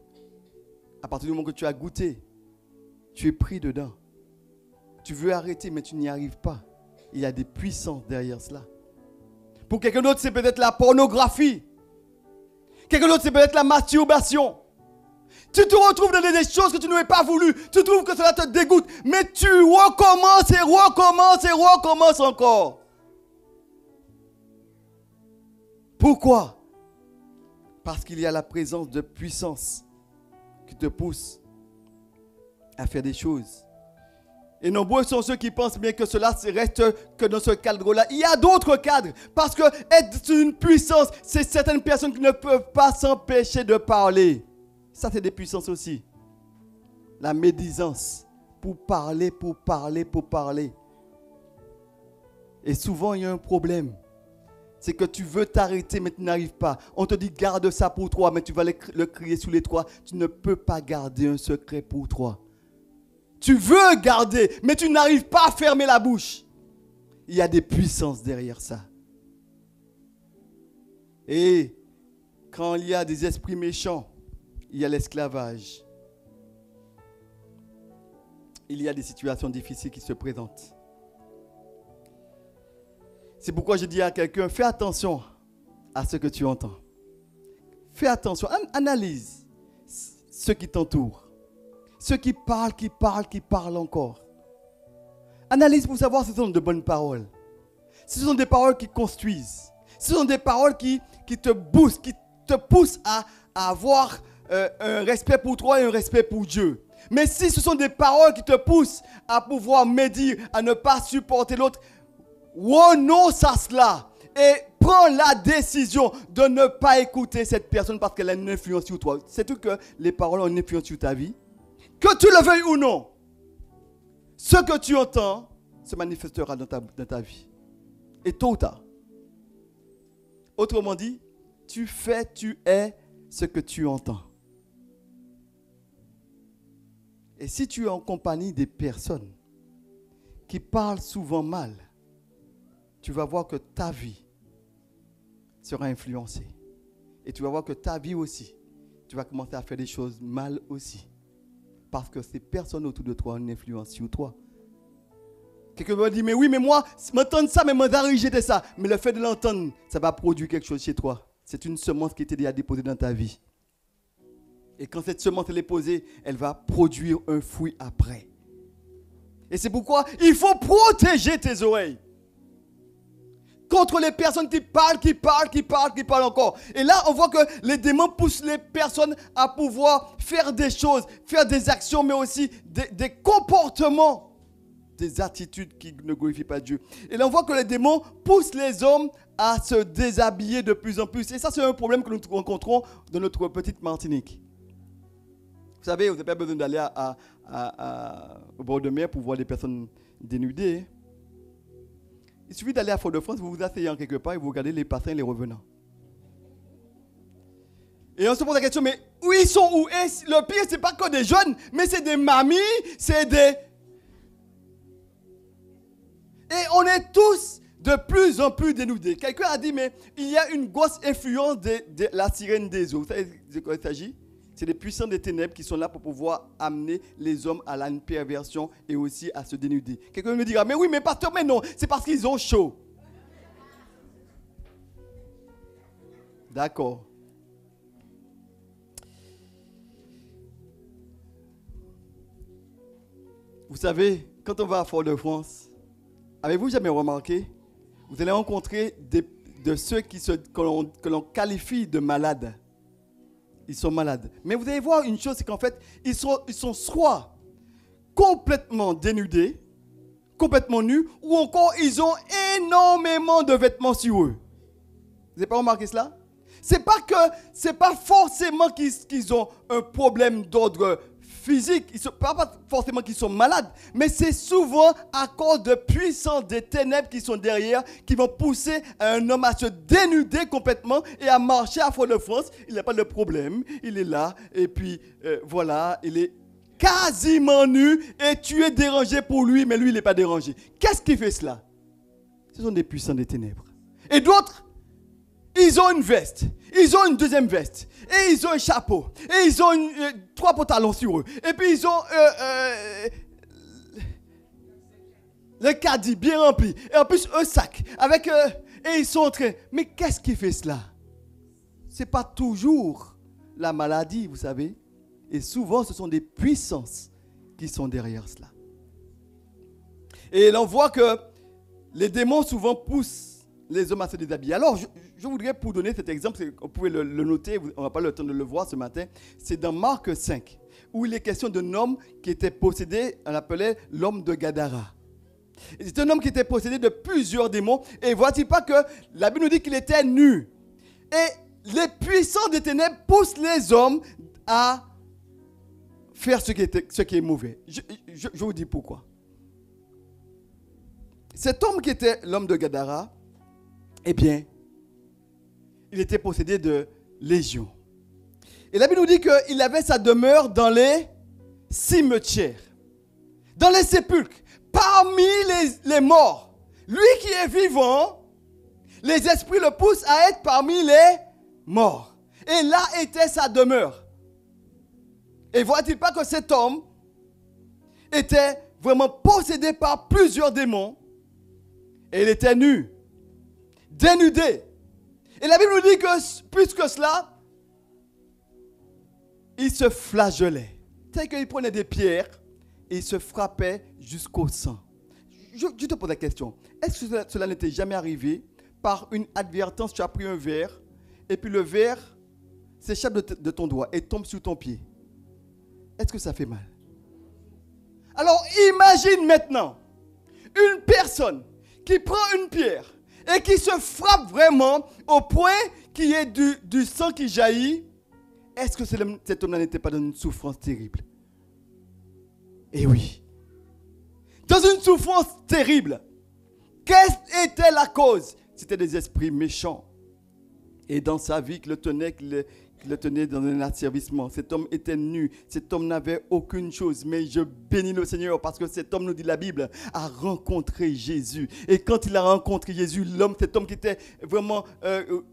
À partir du moment que tu as goûté, tu es pris dedans. Tu veux arrêter, mais tu n'y arrives pas. Il y a des puissances derrière cela. Pour quelqu'un d'autre, c'est peut-être la pornographie. Quelqu'un d'autre, c'est peut-être la masturbation. Tu te retrouves dans des choses que tu n'aurais pas voulu. Tu trouves que cela te dégoûte. Mais tu recommences et recommences encore. Pourquoi? Parce qu'il y a la présence de puissance qui te pousse à faire des choses. Et nombreux sont ceux qui pensent bien que cela reste que dans ce cadre-là. Il y a d'autres cadres. Parce que être une puissance, c'est certaines personnes qui ne peuvent pas s'empêcher de parler. Ça, c'est des puissances aussi. La médisance. Pour parler. Et souvent, il y a un problème. C'est que tu veux t'arrêter, mais tu n'arrives pas. On te dit, garde ça pour toi, mais tu vas le crier sous les toits. Tu ne peux pas garder un secret pour toi. Tu veux garder, mais tu n'arrives pas à fermer la bouche. Il y a des puissances derrière ça. Et quand il y a des esprits méchants, il y a l'esclavage. Il y a des situations difficiles qui se présentent. C'est pourquoi je dis à quelqu'un, fais attention à ce que tu entends. Fais attention, analyse ceux qui t'entourent. Ceux qui parlent encore. Analyse pour savoir si ce sont de bonnes paroles. Si ce sont des paroles qui construisent. Si ce sont des paroles qui te boostent, qui te poussent à avoir un respect pour toi et un respect pour Dieu. Mais si ce sont des paroles qui te poussent à pouvoir médire, à ne pas supporter l'autre, renonce à cela et prends la décision de ne pas écouter cette personne parce qu'elle a une influence sur toi. C'est tout que les paroles ont une influence sur ta vie. Que tu le veuilles ou non, ce que tu entends se manifestera dans ta vie. Et tôt ou tard. Autrement dit, tu es ce que tu entends. Et si tu es en compagnie des personnes qui parlent souvent mal, tu vas voir que ta vie sera influencée. Et tu vas voir que ta vie aussi, tu vas commencer à faire des choses mal aussi. Parce que ces personnes autour de toi ont une influence sur toi. Quelqu'un va dire, mais oui, mais moi, m'entendre ça, mais rejeter ça. Mais le fait de l'entendre, ça va produire quelque chose chez toi. C'est une semence qui était déjà déposée dans ta vie. Et quand cette semence elle est posée, elle va produire un fruit après. Et c'est pourquoi il faut protéger tes oreilles. contre les personnes qui parlent encore. Et là, on voit que les démons poussent les personnes à pouvoir faire des choses, faire des actions, mais aussi des comportements, des attitudes qui ne glorifient pas Dieu. Et là, on voit que les démons poussent les hommes à se déshabiller de plus en plus. Et ça, c'est un problème que nous rencontrons dans notre petite Martinique. Vous savez, vous n'avez pas besoin d'aller au bord de mer pour voir des personnes dénudées. Il suffit d'aller à Fort-de-France, vous vous asseyez en quelque part et vous regardez les passants et les revenants. Et on se pose la question, mais où ils sont où? Et le pire, ce n'est pas que des jeunes, mais c'est des mamies, c'est des... Et on est tous de plus en plus dénudés. Quelqu'un a dit, mais il y a une grosse influence de la sirène des eaux. Vous savez de quoi il s'agit? C'est les puissants des ténèbres qui sont là pour pouvoir amener les hommes à la perversion et aussi à se dénuder. Quelqu'un me dira, mais oui, mais pasteur, mais non, c'est parce qu'ils ont chaud. D'accord. Vous savez, quand on va à Fort-de-France, avez-vous jamais remarqué, vous allez rencontrer de ceux que l'on qualifie de malades. Ils sont malades. Mais vous allez voir une chose, c'est qu'en fait, ils sont soit complètement dénudés, complètement nus, ou encore ils ont énormément de vêtements sur eux. Vous n'avez pas remarqué cela? C'est pas forcément qu'ils ont un problème d'ordre physique, pas forcément qu'ils sont malades, mais c'est souvent à cause de puissance des ténèbres qui sont derrière, qui vont pousser un homme à se dénuder complètement et à marcher à Fort-de-France. Il n'a pas de problème, il est là, et puis voilà, il est quasiment nu, et tu es dérangé pour lui, mais lui, il n'est pas dérangé. Qu'est-ce qui fait cela? Ce sont des puissants des ténèbres. Et d'autres, ils ont une veste, ils ont une deuxième veste, et ils ont un chapeau, et ils ont 3 pantalons sur eux, et puis ils ont le caddie bien rempli, et en plus un sac, et ils sont en train. Mais qu'est-ce qui fait cela? Ce n'est pas toujours la maladie, vous savez, et souvent ce sont des puissances qui sont derrière cela. Et l'on voit que les démons souvent poussent les hommes à se déshabiller. Alors, je voudrais, pour donner cet exemple, vous pouvez le noter, on n'a pas le temps de le voir ce matin, c'est dans Marc 5, où il est question d'un homme qui était possédé, on l'appelait l'homme de Gadara. C'est un homme qui était possédé de plusieurs démons, et voici pas que la Bible nous dit qu'il était nu. Et les puissants des ténèbres poussent les hommes à faire ce qui est mauvais. Je vous dis pourquoi. Cet homme qui était l'homme de Gadara, eh bien, il était possédé de légions. Et la Bible nous dit qu'il avait sa demeure dans les cimetières, dans les sépulcres, parmi les morts. Lui qui est vivant, les esprits le poussent à être parmi les morts. Et là était sa demeure. Et voit-il pas que cet homme était vraiment possédé par plusieurs démons, et il était nu, dénudé. Et la Bible nous dit que plus que cela, il se flagellait. C'est-à-dire qu'il prenait des pierres et il se frappait jusqu'au sang. Je te pose la question. Est-ce que cela n'était jamais arrivé? Par une advertence, tu as pris un verre et puis le verre s'échappe de ton doigt et tombe sur ton pied. Est-ce que ça fait mal? Alors imagine maintenant une personne qui prend une pierre et qui se frappe vraiment au point qu'il y ait du sang qui jaillit. Est-ce que cet homme-là n'était pas dans une souffrance terrible? Eh oui. Dans une souffrance terrible. Quelle était la cause? C'était des esprits méchants. Et dans sa vie, qui le tenait dans un asservissement. Cet homme était nu. Cet homme n'avait aucune chose. Mais je bénis le Seigneur parce que cet homme, nous dit la Bible, a rencontré Jésus. Et quand il a rencontré Jésus, cet homme qui était vraiment,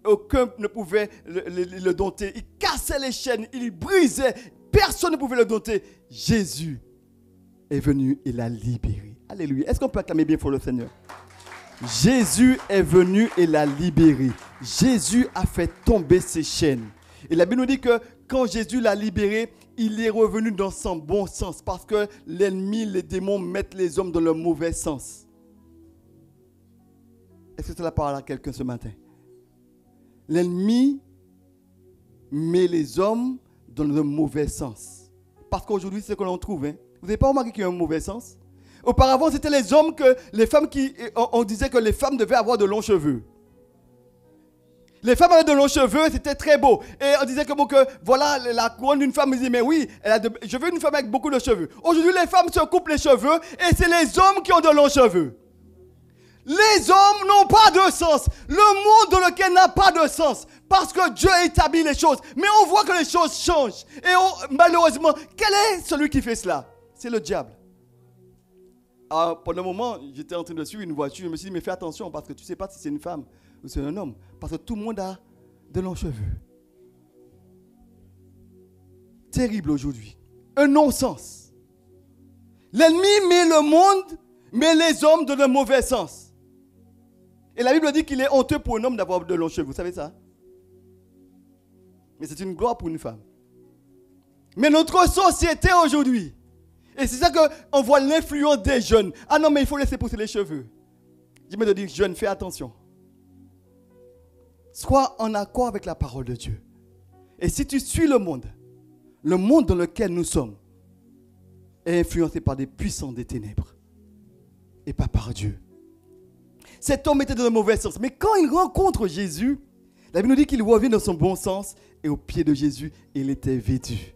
aucun ne pouvait le dompter. Il cassait les chaînes, il brisait. Personne ne pouvait le dompter. Jésus est venu et l'a libéré. Alléluia. Est-ce qu'on peut acclamer bien pour le Seigneur? Jésus est venu et l'a libéré. Jésus a fait tomber ses chaînes. Et la Bible nous dit que quand Jésus l'a libéré, il est revenu dans son bon sens. Parce que l'ennemi, les démons mettent les hommes dans le mauvais sens. Est-ce que c'est la parole à quelqu'un ce matin? L'ennemi met les hommes dans le mauvais sens. Parce qu'aujourd'hui, c'est ce que l'on trouve. Hein. Vous n'avez pas remarqué qu'il y a un mauvais sens? Auparavant, c'était les hommes les femmes on disait que les femmes devaient avoir de longs cheveux. Les femmes avaient de longs cheveux, c'était très beau. Et on disait voilà la couronne d'une femme. On disait, mais oui, je veux une femme avec beaucoup de cheveux. Aujourd'hui, les femmes se coupent les cheveux et c'est les hommes qui ont de longs cheveux. Les hommes n'ont pas de sens. Le monde dans lequel n'a pas de sens. Parce que Dieu établit les choses. Mais on voit que les choses changent. Et malheureusement, quel est celui qui fait cela? C'est le diable. Alors, pendant un moment, j'étais en train de suivre une voiture. Je me suis dit, mais fais attention parce que tu ne sais pas si c'est une femme ou c'est un homme. Parce que tout le monde a de longs cheveux. Terrible aujourd'hui. Un non-sens. L'ennemi met le monde, met les hommes dans le mauvais sens. Et la Bible dit qu'il est honteux pour un homme d'avoir de longs cheveux. Vous savez ça? Mais c'est une gloire pour une femme. Mais notre société aujourd'hui, et c'est ça qu'on voit l'influence des jeunes. Ah non, mais il faut laisser pousser les cheveux. Je me dis, jeune, fais attention. Sois en accord avec la parole de Dieu. Et si tu suis le monde dans lequel nous sommes est influencé par des puissants des ténèbres et pas par Dieu. Cet homme était dans le mauvais sens. Mais quand il rencontre Jésus, la Bible nous dit qu'il revient dans son bon sens et au pied de Jésus, il était vêtu.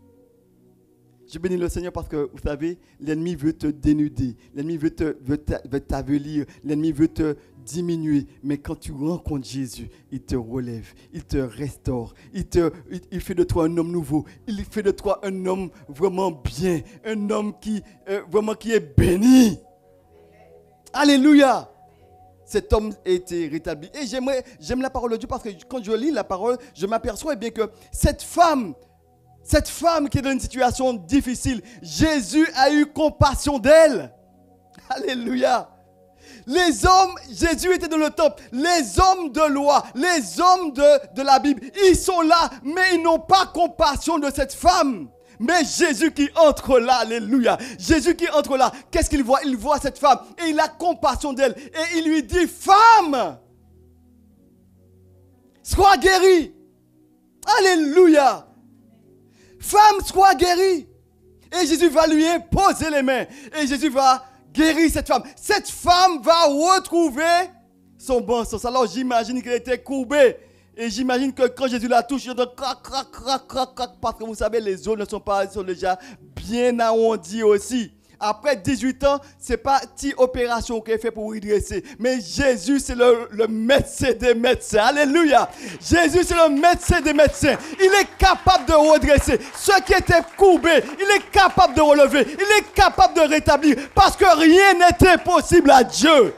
Je bénis le Seigneur parce que, vous savez, l'ennemi veut te dénuder, l'ennemi veut t'avelir, l'ennemi veut te diminuer. Mais quand tu rencontres Jésus, il te relève, il te restaure, il fait de toi un homme nouveau, il fait de toi un homme vraiment bien, un homme qui est béni. Alléluia! Cet homme a été rétabli. Et j'aime la parole de Dieu parce que quand je lis la parole, je m'aperçois bien que cette femme qui est dans une situation difficile, Jésus a eu compassion d'elle. Alléluia. Les hommes, Jésus était dans le temple, les hommes de loi, les hommes de la Bible, ils sont là, mais ils n'ont pas compassion de cette femme. Mais Jésus qui entre là, alléluia, Jésus qui entre là, qu'est-ce qu'il voit? Il voit cette femme et il a compassion d'elle. Et il lui dit, femme, sois guérie. Alléluia. Femme, sois guérie. Et Jésus va lui imposer les mains. Et Jésus va guérir cette femme. Cette femme va retrouver son bon sens. Alors j'imagine qu'elle était courbée. Et j'imagine que quand Jésus la touche, il entend crac, crac, crac, crac, crac, parce que vous savez, les os ne sont pas, ils sont déjà bien arrondis aussi. Après 18 ans, ce n'est pas une petite opération qu'elle fait pour redresser. Mais Jésus, c'est le médecin des médecins. Alléluia. Jésus, c'est le médecin des médecins. Il est capable de redresser. Ceux qui étaient courbés, il est capable de relever. Il est capable de rétablir. Parce que rien n'est impossible à Dieu.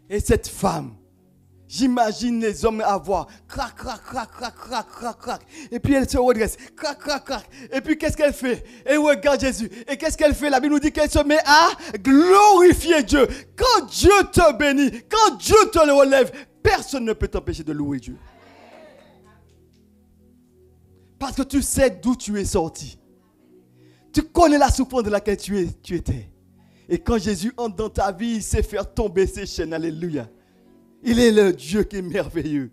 Et cette femme, j'imagine les hommes avoir crac, crac, crac, crac, crac, crac, crac. Et puis elle se redresse, crac, crac, crac. Et puis qu'est-ce qu'elle fait? Elle regarde Jésus. Et qu'est-ce qu'elle fait? La Bible nous dit qu'elle se met à glorifier Dieu. Quand Dieu te bénit, quand Dieu te le relève, personne ne peut t'empêcher de louer Dieu. Parce que tu sais d'où tu es sorti. Tu connais la souffrance de laquelle tu étais. Et quand Jésus entre dans ta vie, il sait faire tomber ses chaînes. Alléluia. Il est le Dieu qui est merveilleux.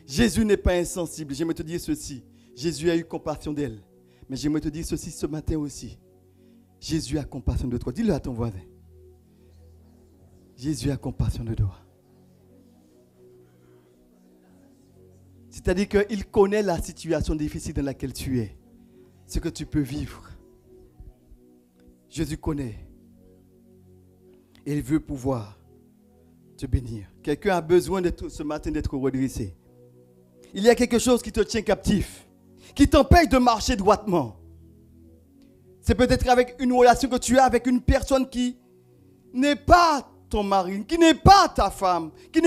Jésus n'est pas insensible. J'aimerais te dire ceci. Jésus a eu compassion d'elle. Mais j'aimerais te dire ceci ce matin aussi. Jésus a compassion de toi. Dis-le à ton voisin. Jésus a compassion de toi. C'est-à-dire qu'il connaît la situation difficile dans laquelle tu es. Ce que tu peux vivre. Jésus connaît. Et il veut pouvoir te bénir. Quelqu'un a besoin ce matin d'être redressé. Il y a quelque chose qui te tient captif, qui t'empêche de marcher droitement. C'est peut-être avec une relation que tu as avec une personne qui n'est pas ton mari, qui n'est pas ta femme, tu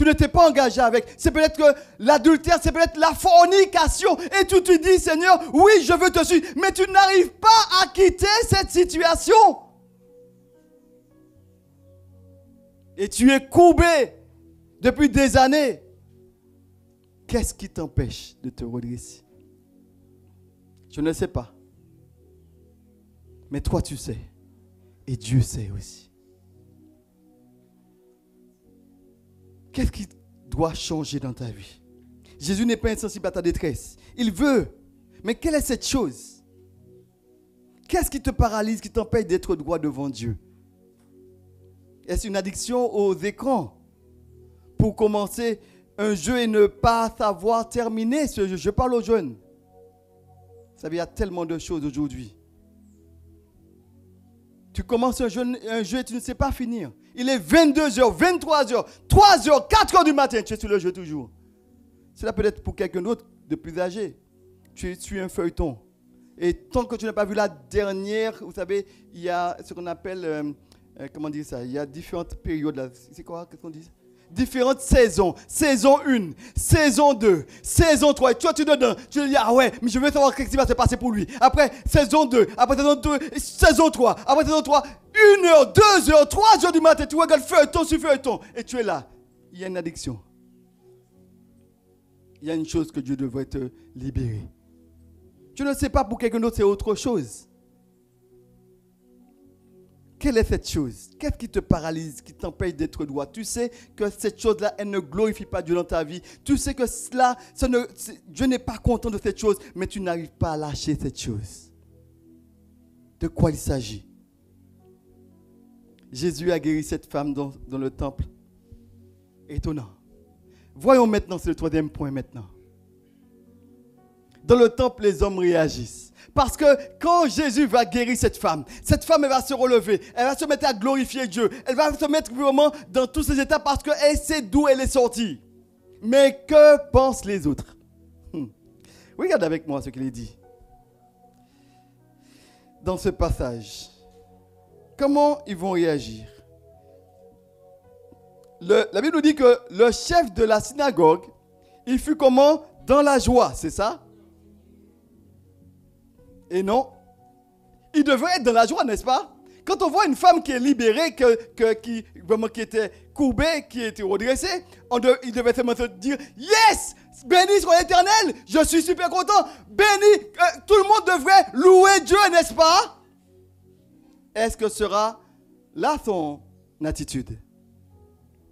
ne t'es pas engagé avec. C'est peut-être que l'adultère, c'est peut-être la fornication. Et tu te dis, Seigneur, oui, je veux te suivre. Mais tu n'arrives pas à quitter cette situation. Et tu es courbé depuis des années. Qu'est-ce qui t'empêche de te redresser? Je ne sais pas. Mais toi, tu sais. Et Dieu sait aussi. Qu'est-ce qui doit changer dans ta vie? Jésus n'est pas insensible à ta détresse. Il veut. Mais quelle est cette chose? Qu'est-ce qui te paralyse, qui t'empêche d'être droit devant Dieu? Est-ce une addiction aux écrans? Pour commencer un jeu et ne pas savoir terminer ce jeu. Je parle aux jeunes. Vous savez, il y a tellement de choses aujourd'hui. Tu commences un jeu et tu ne sais pas finir. Il est 22h, 23h, 3h, 4h du matin. Tu es sur le jeu toujours. Cela peut être pour quelqu'un d'autre de plus âgé. Tu suis un feuilleton. Et tant que tu n'as pas vu la dernière, vous savez, il y a ce qu'on appelle, comment dire ça? Il y a différentes périodes là. C'est quoi? Qu'est-ce qu'on dit? Différentes saisons. Saison 1, saison 2, saison 3. Et toi, tu es dedans. Tu te dis, ah ouais, mais je veux savoir ce qui va se passer pour lui. Après, saison 2, après saison 2, saison 3, après saison 3, 1h, 2h, 3h du matin, tu regardes feuilleton sur feuilleton. Et tu es là. Il y a une addiction. Il y a une chose que Dieu devrait te libérer. Tu ne sais pas pour quelqu'un d'autre, c'est autre chose. Quelle est cette chose? Qu'est-ce qui te paralyse, qui t'empêche d'être droit? Tu sais que cette chose-là, elle ne glorifie pas Dieu dans ta vie. Tu sais que Dieu n'est pas content de cette chose, mais tu n'arrives pas à lâcher cette chose. De quoi il s'agit? Jésus a guéri cette femme dans le temple. Étonnant. Voyons maintenant, c'est le troisième point maintenant. Dans le temple, les hommes réagissent. Parce que quand Jésus va guérir cette femme, elle va se relever, elle va se mettre à glorifier Dieu, elle va se mettre vraiment dans tous ses états parce qu'elle sait d'où elle est sortie. Mais que pensent les autres? Regarde avec moi ce qu'il est dit. Dans ce passage, comment ils vont réagir? La Bible nous dit que le chef de la synagogue, il fut comment? Dans la joie, c'est ça? Et non, il devrait être dans la joie, n'est-ce pas? Quand on voit une femme qui est libérée, qui était courbée, qui était redressée, il devait seulement se dire « Yes! Béni soit l'Éternel! Je suis super content! Béni! » Tout le monde devrait louer Dieu, n'est-ce pas? Est-ce que sera là son attitude?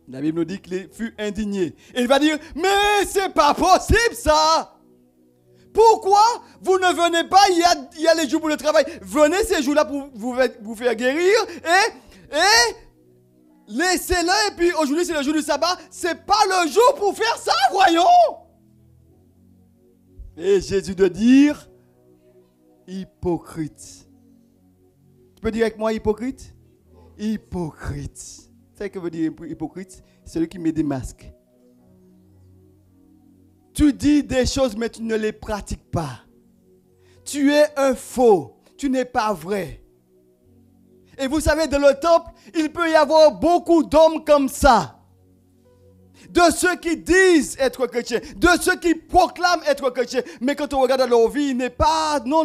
La Bible nous dit qu'il fut indigné. Et il va dire « Mais c'est pas possible ça! Pourquoi vous ne venez pas? Il y a les jours pour le travail. Venez ces jours-là pour vous faire guérir et laissez-le. Et puis aujourd'hui, c'est le jour du sabbat. Ce n'est pas le jour pour faire ça, voyons. Et Jésus de dire, hypocrite. Tu peux dire avec moi hypocrite? Hypocrite. Vous savez ce que veut dire hypocrite? C'est celui qui met des masques. Tu dis des choses, mais tu ne les pratiques pas. Tu es un faux. Tu n'es pas vrai. Et vous savez, dans le temple, il peut y avoir beaucoup d'hommes comme ça. De ceux qui disent être chrétiens, de ceux qui proclament être chrétiens. Mais quand on regarde leur vie, il n'est pas vraiment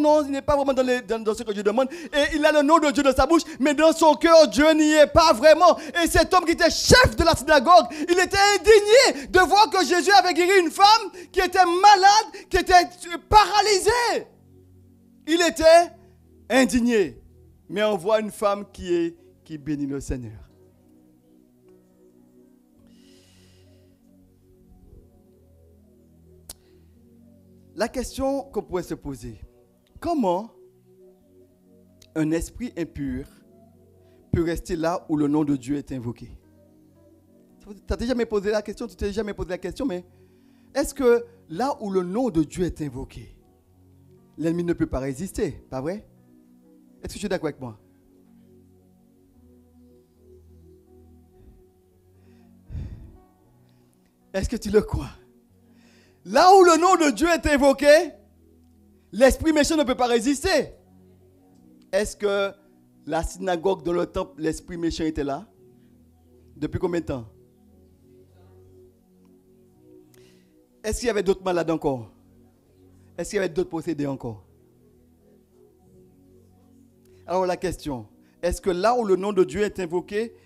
dans ce que Dieu demande. Et il a le nom de Dieu dans sa bouche, mais dans son cœur, Dieu n'y est pas vraiment. Et cet homme qui était chef de la synagogue, il était indigné de voir que Jésus avait guéri une femme qui était malade, qui était paralysée. Il était indigné. Mais on voit une femme qui bénit le Seigneur. La question qu'on pourrait se poser, comment un esprit impur peut rester là où le nom de Dieu est invoqué? Tu t'es jamais posé la question, mais est-ce que là où le nom de Dieu est invoqué, l'ennemi ne peut pas résister, pas vrai? Est-ce que tu es d'accord avec moi? Est-ce que tu le crois? Là où le nom de Dieu est invoqué, l'esprit méchant ne peut pas résister. Est-ce que la synagogue dans le temple, l'esprit méchant était là? Depuis combien de temps? Est-ce qu'il y avait d'autres malades encore? Est-ce qu'il y avait d'autres possédés encore? Alors la question, est-ce que là où le nom de Dieu est invoqué,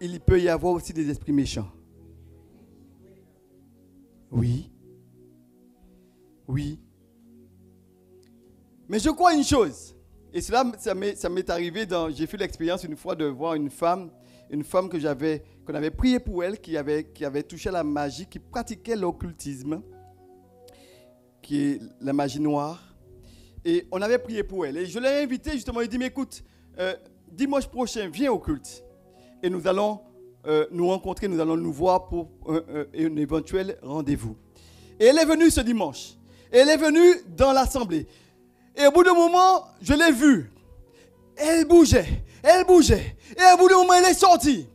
il peut y avoir aussi des esprits méchants? Oui. Oui. Mais je crois une chose. Et cela, ça m'est arrivé, j'ai fait l'expérience une fois de voir une femme qu'on avait prié pour elle, qui avait touché à la magie, qui pratiquait l'occultisme, qui est la magie noire. Et on avait prié pour elle. Et je l'ai invitée justement, il dit, mais écoute, dimanche prochain, viens au culte. Et nous allons nous rencontrer, nous allons nous voir pour un éventuel rendez-vous. Et elle est venue ce dimanche. Et elle est venue dans l'assemblée. Et au bout d'un moment, je l'ai vue. Elle bougeait. Et au bout d'un moment, elle est sortie.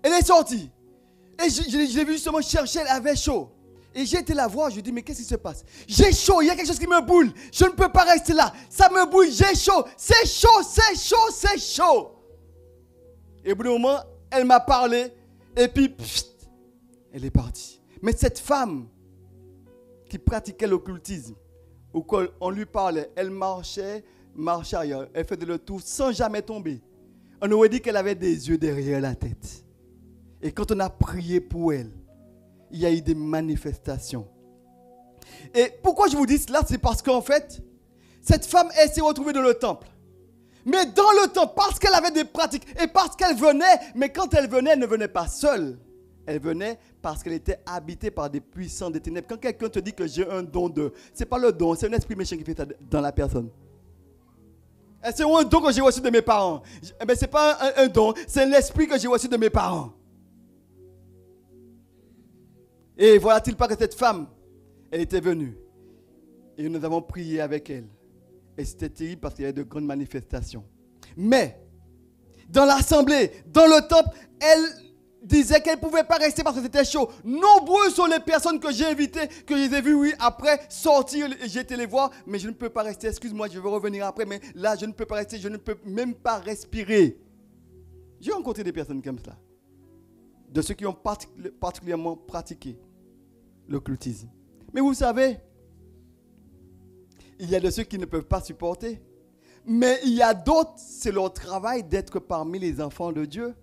Et je l'ai vue justement chercher, elle avait chaud. Et j'ai été la voir, je lui ai dit, mais qu'est-ce qui se passe? J'ai chaud, il y a quelque chose qui me boule. Je ne peux pas rester là. Ça me bouille, j'ai chaud. C'est chaud. Et au bout d'un moment, elle m'a parlé. Et puis, elle est partie. Mais cette femme qui pratiquait l'occultisme, ou qu'on lui parlait, elle marchait ailleurs. Elle faisait le tour sans jamais tomber. On aurait dit qu'elle avait des yeux derrière la tête. Et quand on a prié pour elle, il y a eu des manifestations. Et pourquoi je vous dis cela? C'est parce qu'en fait, cette femme, elle s'est retrouvée dans le temple. Mais dans le temple, parce qu'elle avait des pratiques et parce qu'elle venait, mais quand elle venait, elle ne venait pas seule. Elle venait parce qu'elle était habitée par des puissants des ténèbres. Quand quelqu'un te dit que j'ai un don de... Ce n'est pas le don, c'est un esprit méchant qui fait ça dans la personne. C'est un don que j'ai reçu de mes parents. Mais ce n'est pas un don, c'est l'esprit que j'ai reçu de mes parents. Et voilà-t-il pas que cette femme, elle était venue. Et nous avons prié avec elle. Et c'était terrible parce qu'il y avait de grandes manifestations. Mais, dans l'assemblée, dans le temple, elle disait qu'elle ne pouvait pas rester parce que c'était chaud. Nombreuses sont les personnes que j'ai invitées, que je les ai vues, oui, après sortir, j'ai été les voir, mais je ne peux pas rester, excuse-moi, je vais revenir après, mais là, je ne peux pas rester, je ne peux même pas respirer. J'ai rencontré des personnes comme cela. De ceux qui ont particulièrement pratiqué l'occultisme. Mais vous savez, il y a de ceux qui ne peuvent pas supporter. Mais il y a d'autres, c'est leur travail d'être parmi les enfants de Dieu.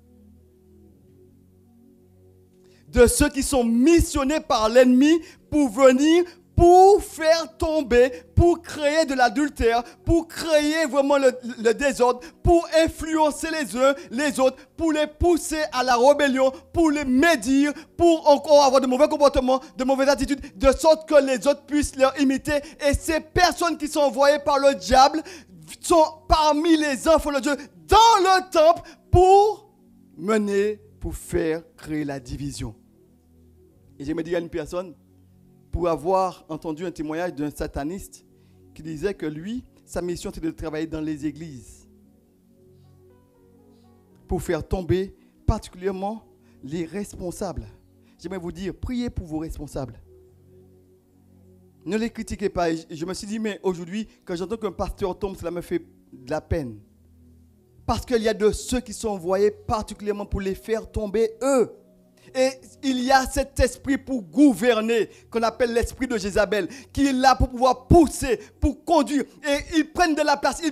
De ceux qui sont missionnés par l'ennemi pour venir, pour faire tomber, pour créer de l'adultère, pour créer vraiment le désordre, pour influencer les uns les autres, pour les pousser à la rébellion, pour les médire, pour encore avoir de mauvais comportements, de mauvaises attitudes, de sorte que les autres puissent leur imiter. Et ces personnes qui sont envoyées par le diable sont parmi les enfants de Dieu dans le temple pour mener, pour faire créer la division. Et j'ai me dit à une personne, pour avoir entendu un témoignage d'un sataniste qui disait que lui, sa mission c'était de travailler dans les églises pour faire tomber particulièrement les responsables. J'aimerais vous dire, priez pour vos responsables. Ne les critiquez pas. Et je me suis dit, mais aujourd'hui, quand j'entends qu'un pasteur tombe, cela me fait de la peine. Parce qu'il y a de ceux qui sont envoyés particulièrement pour les faire tomber eux. Et il y a cet esprit pour gouverner, qu'on appelle l'esprit de Jézabel, qui est là pour pouvoir pousser, pour conduire. Et ils prennent de la place, et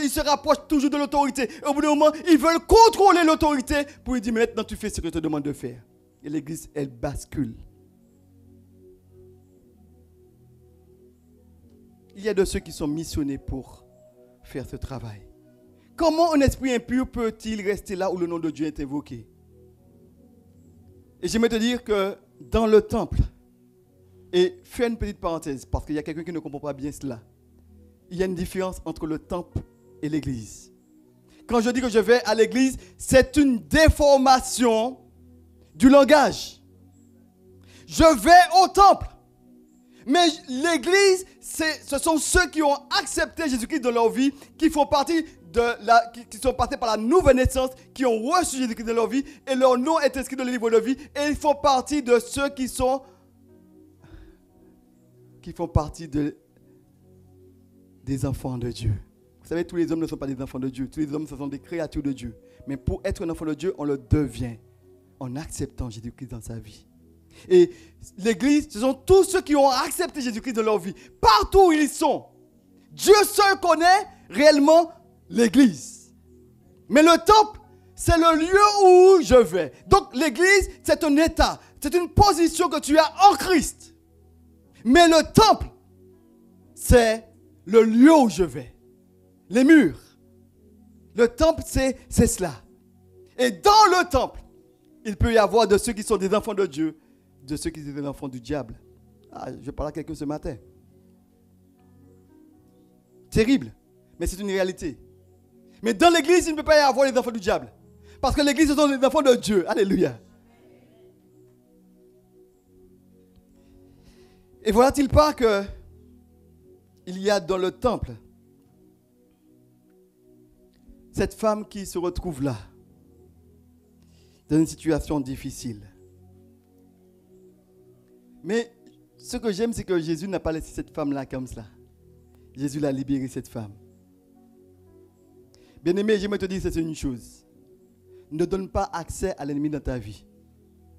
ils se rapprochent toujours de l'autorité. Et au bout d'un moment, ils veulent contrôler l'autorité pour lui dire, mais maintenant tu fais ce que je te demande de faire. Et l'église, elle bascule. Il y a de ceux qui sont missionnés pour faire ce travail. Comment un esprit impur peut-il rester là où le nom de Dieu est invoqué? Et j'aimerais te dire que dans le temple, et fais une petite parenthèse, parce qu'il y a quelqu'un qui ne comprend pas bien cela. Il y a une différence entre le temple et l'église. Quand je dis que je vais à l'église, c'est une déformation du langage. Je vais au temple. Mais l'église, ce sont ceux qui ont accepté Jésus-Christ dans leur vie, qui font partie qui sont passés par la nouvelle naissance, qui ont reçu Jésus-Christ dans leur vie, et leur nom est inscrit dans le livre de vie, et ils font partie de ceux qui font partie des enfants de Dieu. Vous savez, tous les hommes ne sont pas des enfants de Dieu. Tous les hommes, ce sont des créatures de Dieu. Mais pour être un enfant de Dieu, on le devient en acceptant Jésus-Christ dans sa vie. Et l'église, ce sont tous ceux qui ont accepté Jésus-Christ dans leur vie. Partout où ils sont. Dieu seul connaît réellement l'église. Mais le temple, c'est le lieu où je vais. Donc l'église, c'est un état. C'est une position que tu as en Christ. Mais le temple, c'est le lieu où je vais. les murs. Le temple, c'est cela. Et dans le temple, il peut y avoir de ceux qui sont des enfants de Dieu, de ceux qui sont des enfants du diable. Ah, je parle à quelqu'un ce matin. Terrible, mais c'est une réalité. Mais dans l'église, il ne peut pas y avoir les enfants du diable. Parce que l'église, ce sont les enfants de Dieu. Alléluia. Et voilà-t-il pas que il y a dans le temple cette femme qui se retrouve là, dans une situation difficile. Mais ce que j'aime, c'est que Jésus n'a pas laissé cette femme-là comme cela. Jésus l'a libéré, cette femme. Bien-aimé, j'aimerais te dire, c'est une chose. Ne donne pas accès à l'ennemi dans ta vie.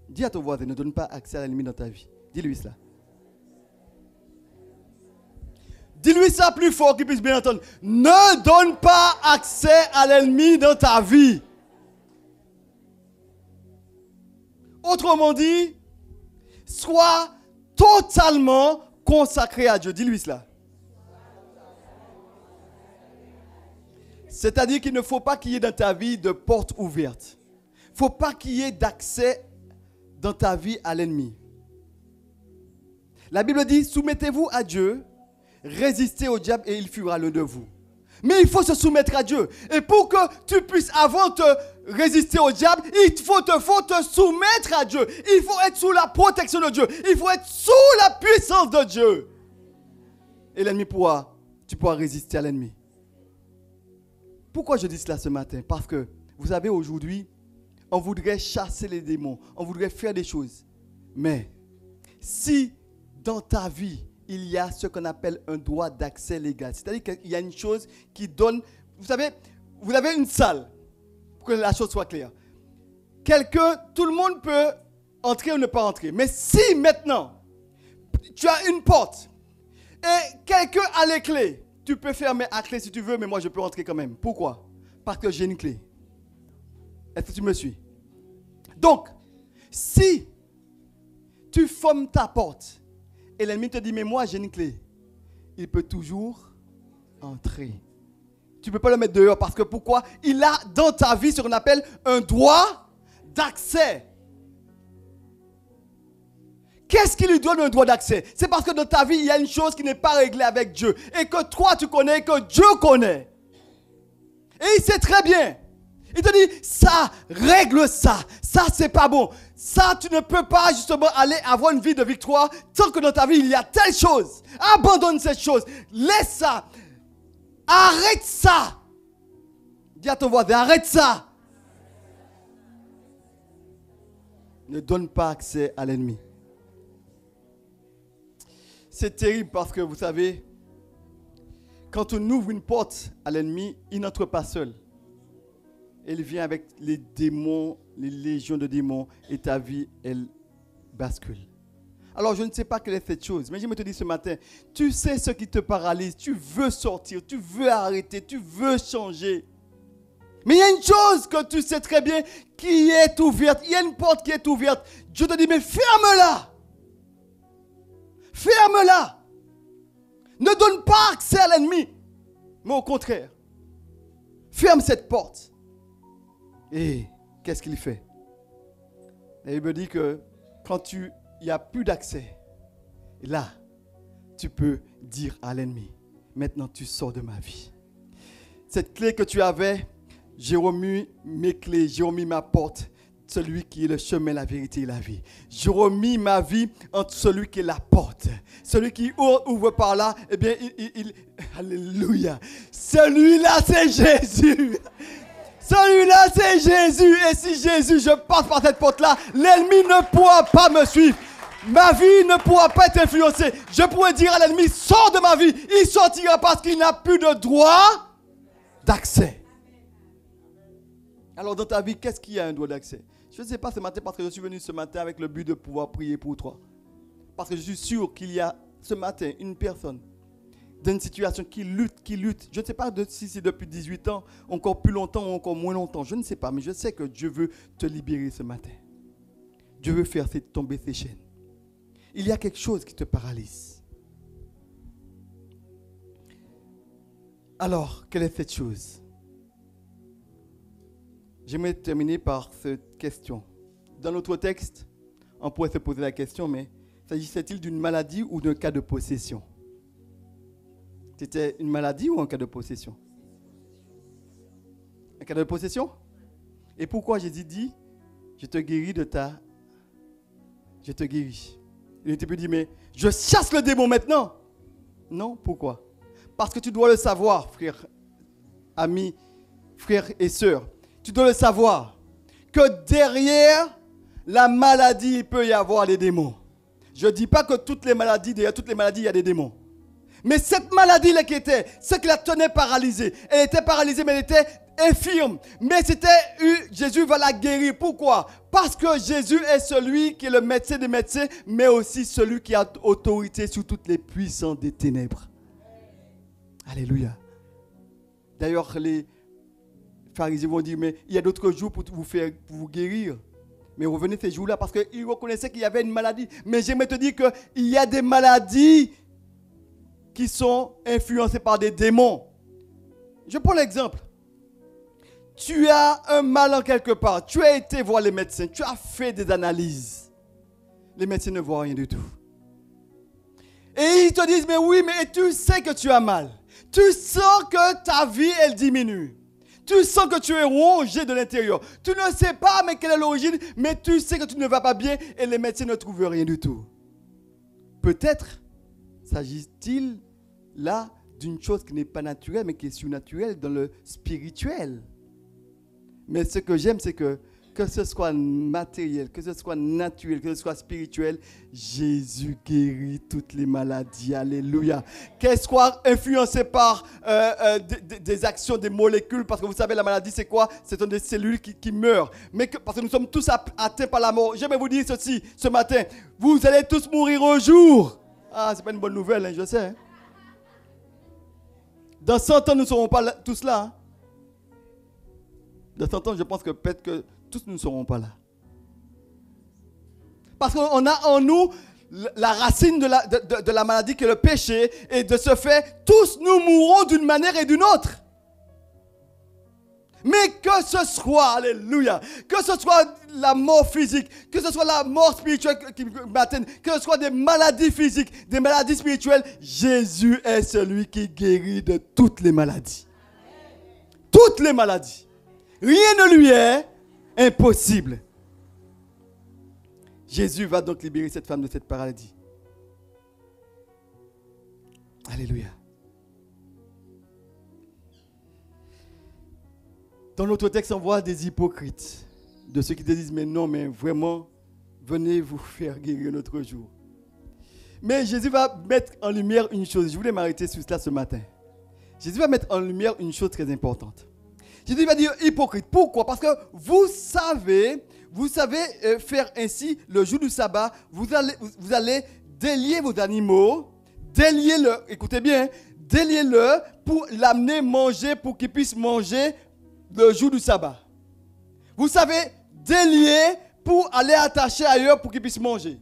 Dis à ton voisin, ne donne pas accès à l'ennemi dans ta vie. Dis-lui cela. Dis-lui ça plus fort qu'il puisse bien entendre. Ne donne pas accès à l'ennemi dans ta vie. Autrement dit, sois totalement consacré à Dieu. Dis-lui cela. C'est-à-dire qu'il ne faut pas qu'il y ait dans ta vie de porte ouverte. Il ne faut pas qu'il y ait d'accès dans ta vie à l'ennemi. La Bible dit, soumettez-vous à Dieu, résistez au diable et il fuira loin de vous. Mais il faut se soumettre à Dieu. Et pour que tu puisses avant te résister au diable, il faut te soumettre à Dieu. Il faut être sous la protection de Dieu. Il faut être sous la puissance de Dieu. Et l'ennemi tu pourras résister à l'ennemi. Pourquoi je dis cela ce matin? Parce que, vous savez, aujourd'hui, on voudrait chasser les démons. On voudrait faire des choses. Mais, si dans ta vie, il y a ce qu'on appelle un droit d'accès légal. C'est-à-dire qu'il y a une chose qui donne... Vous savez, vous avez une salle, pour que la chose soit claire. Tout le monde peut entrer ou ne pas entrer. Mais si maintenant, tu as une porte et quelqu'un a les clés, tu peux fermer à clé si tu veux, mais moi je peux entrer quand même. Pourquoi? Parce que j'ai une clé. Est-ce que tu me suis? Donc, si tu fermes ta porte et l'ennemi te dit, mais moi j'ai une clé, il peut toujours entrer. Tu ne peux pas le mettre dehors parce que pourquoi? Il a dans ta vie ce qu'on appelle un droit d'accès. Qu'est-ce qui lui donne un droit d'accès? C'est parce que dans ta vie, il y a une chose qui n'est pas réglée avec Dieu. Et que toi, tu connais, que Dieu connaît. Et il sait très bien. Il te dit, ça, règle ça. Ça, c'est pas bon. Ça, tu ne peux pas justement aller avoir une vie de victoire tant que dans ta vie, il y a telle chose. Abandonne cette chose. Laisse ça. Arrête ça. Dis à ton voisin, arrête ça. Ne donne pas accès à l'ennemi. C'est terrible parce que vous savez, quand on ouvre une porte à l'ennemi, il n'entre pas seul. Il vient avec les démons, les légions de démons, et ta vie, elle bascule. Alors, je ne sais pas quelle est cette chose, mais je me te dis ce matin, tu sais ce qui te paralyse, tu veux sortir, tu veux arrêter, tu veux changer. Mais il y a une chose que tu sais très bien qui est ouverte, il y a une porte qui est ouverte. Dieu te dit, mais ferme-la. Ferme-la. Ne donne pas accès à l'ennemi. Mais au contraire, ferme cette porte. Et qu'est-ce qu'il fait? La Bible dit que quand il n'y a plus d'accès, là, tu peux dire à l'ennemi, maintenant tu sors de ma vie. Cette clé que tu avais, j'ai remis mes clés, j'ai remis ma porte. Celui qui est le chemin, la vérité et la vie. J'ai remis ma vie entre celui qui est la porte. Celui qui ouvre par là, eh bien, alléluia. Celui-là, c'est Jésus. Celui-là, c'est Jésus. Et si Jésus, je passe par cette porte-là, l'ennemi ne pourra pas me suivre. Ma vie ne pourra pas être influencée. Je pourrais dire à l'ennemi, sors de ma vie. Il sortira parce qu'il n'a plus de droit d'accès. Alors dans ta vie, qu'est-ce qu'il y a un droit d'accès? Je ne sais pas ce matin parce que je suis venu ce matin avec le but de pouvoir prier pour toi. Parce que je suis sûr qu'il y a ce matin une personne dans une situation qui lutte. Je ne sais pas si c'est depuis 18 ans, encore plus longtemps ou encore moins longtemps. Je ne sais pas, mais je sais que Dieu veut te libérer ce matin. Dieu veut faire tomber ces chaînes. Il y a quelque chose qui te paralyse. Alors, quelle est cette chose? J'aimerais terminer par cette question. Dans notre texte, on pourrait se poser la question, mais s'agissait-il d'une maladie ou d'un cas de possession? C'était une maladie ou un cas de possession? Un cas de possession? Et pourquoi Jésus dit, je te guéris de ta... Je te guéris. Il était pu dire, mais je chasse le démon maintenant. Non, pourquoi? Parce que tu dois le savoir, frère, amis, frères et sœurs. Tu dois le savoir que derrière la maladie, il peut y avoir des démons. Je ne dis pas que derrière toutes les maladies, il y a des démons. Mais cette maladie-là qui était, ce qui la tenait paralysée, elle était paralysée, mais elle était infirme. Mais Jésus va la guérir. Pourquoi? Parce que Jésus est celui qui est le médecin des médecins, mais aussi celui qui a autorité sur toutes les puissances des ténèbres. Alléluia. D'ailleurs, les pharisiens vont dire, mais il y a d'autres jours pour vous guérir. Mais revenez ces jours-là parce qu'ils reconnaissaient qu'il y avait une maladie. Mais j'aimerais te dire qu'il y a des maladies qui sont influencées par des démons. Je prends l'exemple. Tu as un mal en quelque part. Tu as été voir les médecins. Tu as fait des analyses. Les médecins ne voient rien du tout. Et ils te disent, mais oui, mais tu sais que tu as mal. Tu sens que ta vie, elle diminue. Tu sens que tu es rongé de l'intérieur. Tu ne sais pas mais quelle est l'origine, mais tu sais que tu ne vas pas bien et les médecins ne trouvent rien du tout. Peut-être s'agit-il là d'une chose qui n'est pas naturelle, mais qui est surnaturelle dans le spirituel. Mais ce que j'aime, c'est que ce soit matériel, que ce soit naturel, que ce soit spirituel, Jésus guérit toutes les maladies. Alléluia. Qu'elles soient influencées par des actions, des molécules, parce que vous savez, la maladie, c'est quoi? C'est des cellules qui meurent. Mais parce que nous sommes tous atteints par la mort. J'aimerais vous dire ceci ce matin. Vous allez tous mourir un jour. Ah, c'est pas une bonne nouvelle, hein, je sais. Hein. Dans 100 ans, nous ne serons pas tous là. Hein. Dans 100 ans, je pense que peut-être que tous nous ne serons pas là. Parce qu'on a en nous la racine de la maladie qui est le péché. Et de ce fait, tous nous mourrons d'une manière et d'une autre. Mais que ce soit, alléluia, que ce soit la mort physique, que ce soit la mort spirituelle qui m'atteint, que ce soit des maladies physiques, des maladies spirituelles, Jésus est celui qui guérit de toutes les maladies. Toutes les maladies. Rien ne lui est impossible. Jésus va donc libérer cette femme de cette maladie. Alléluia. Dans notre texte, on voit des hypocrites, de ceux qui te disent, mais non, mais vraiment, venez vous faire guérir notre jour. Mais Jésus va mettre en lumière une chose. Je voulais m'arrêter sur cela ce matin. Jésus va mettre en lumière une chose très importante. Jésus va dire hypocrite. Pourquoi? Parce que vous savez faire ainsi le jour du sabbat. Vous allez délier vos animaux, déliez-le, écoutez bien, déliez-le pour l'amener manger, pour qu'il puisse manger le jour du sabbat. Vous savez, délier pour aller attacher ailleurs pour qu'il puisse manger.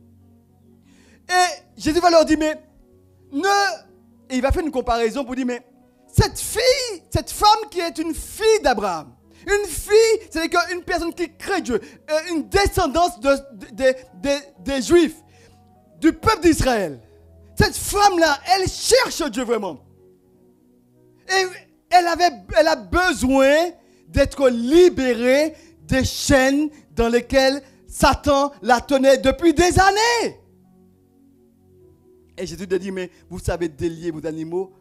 Et Jésus va leur dire, mais et il va faire une comparaison pour dire, mais cette femme qui est une fille d'Abraham, une fille, c'est-à-dire une personne qui crée Dieu, une descendance des Juifs, du peuple d'Israël. Cette femme-là, elle cherche Dieu vraiment. Et elle a besoin d'être libérée des chaînes dans lesquelles Satan la tenait depuis des années. Et Jésus te dit, mais vous savez délier vos animaux.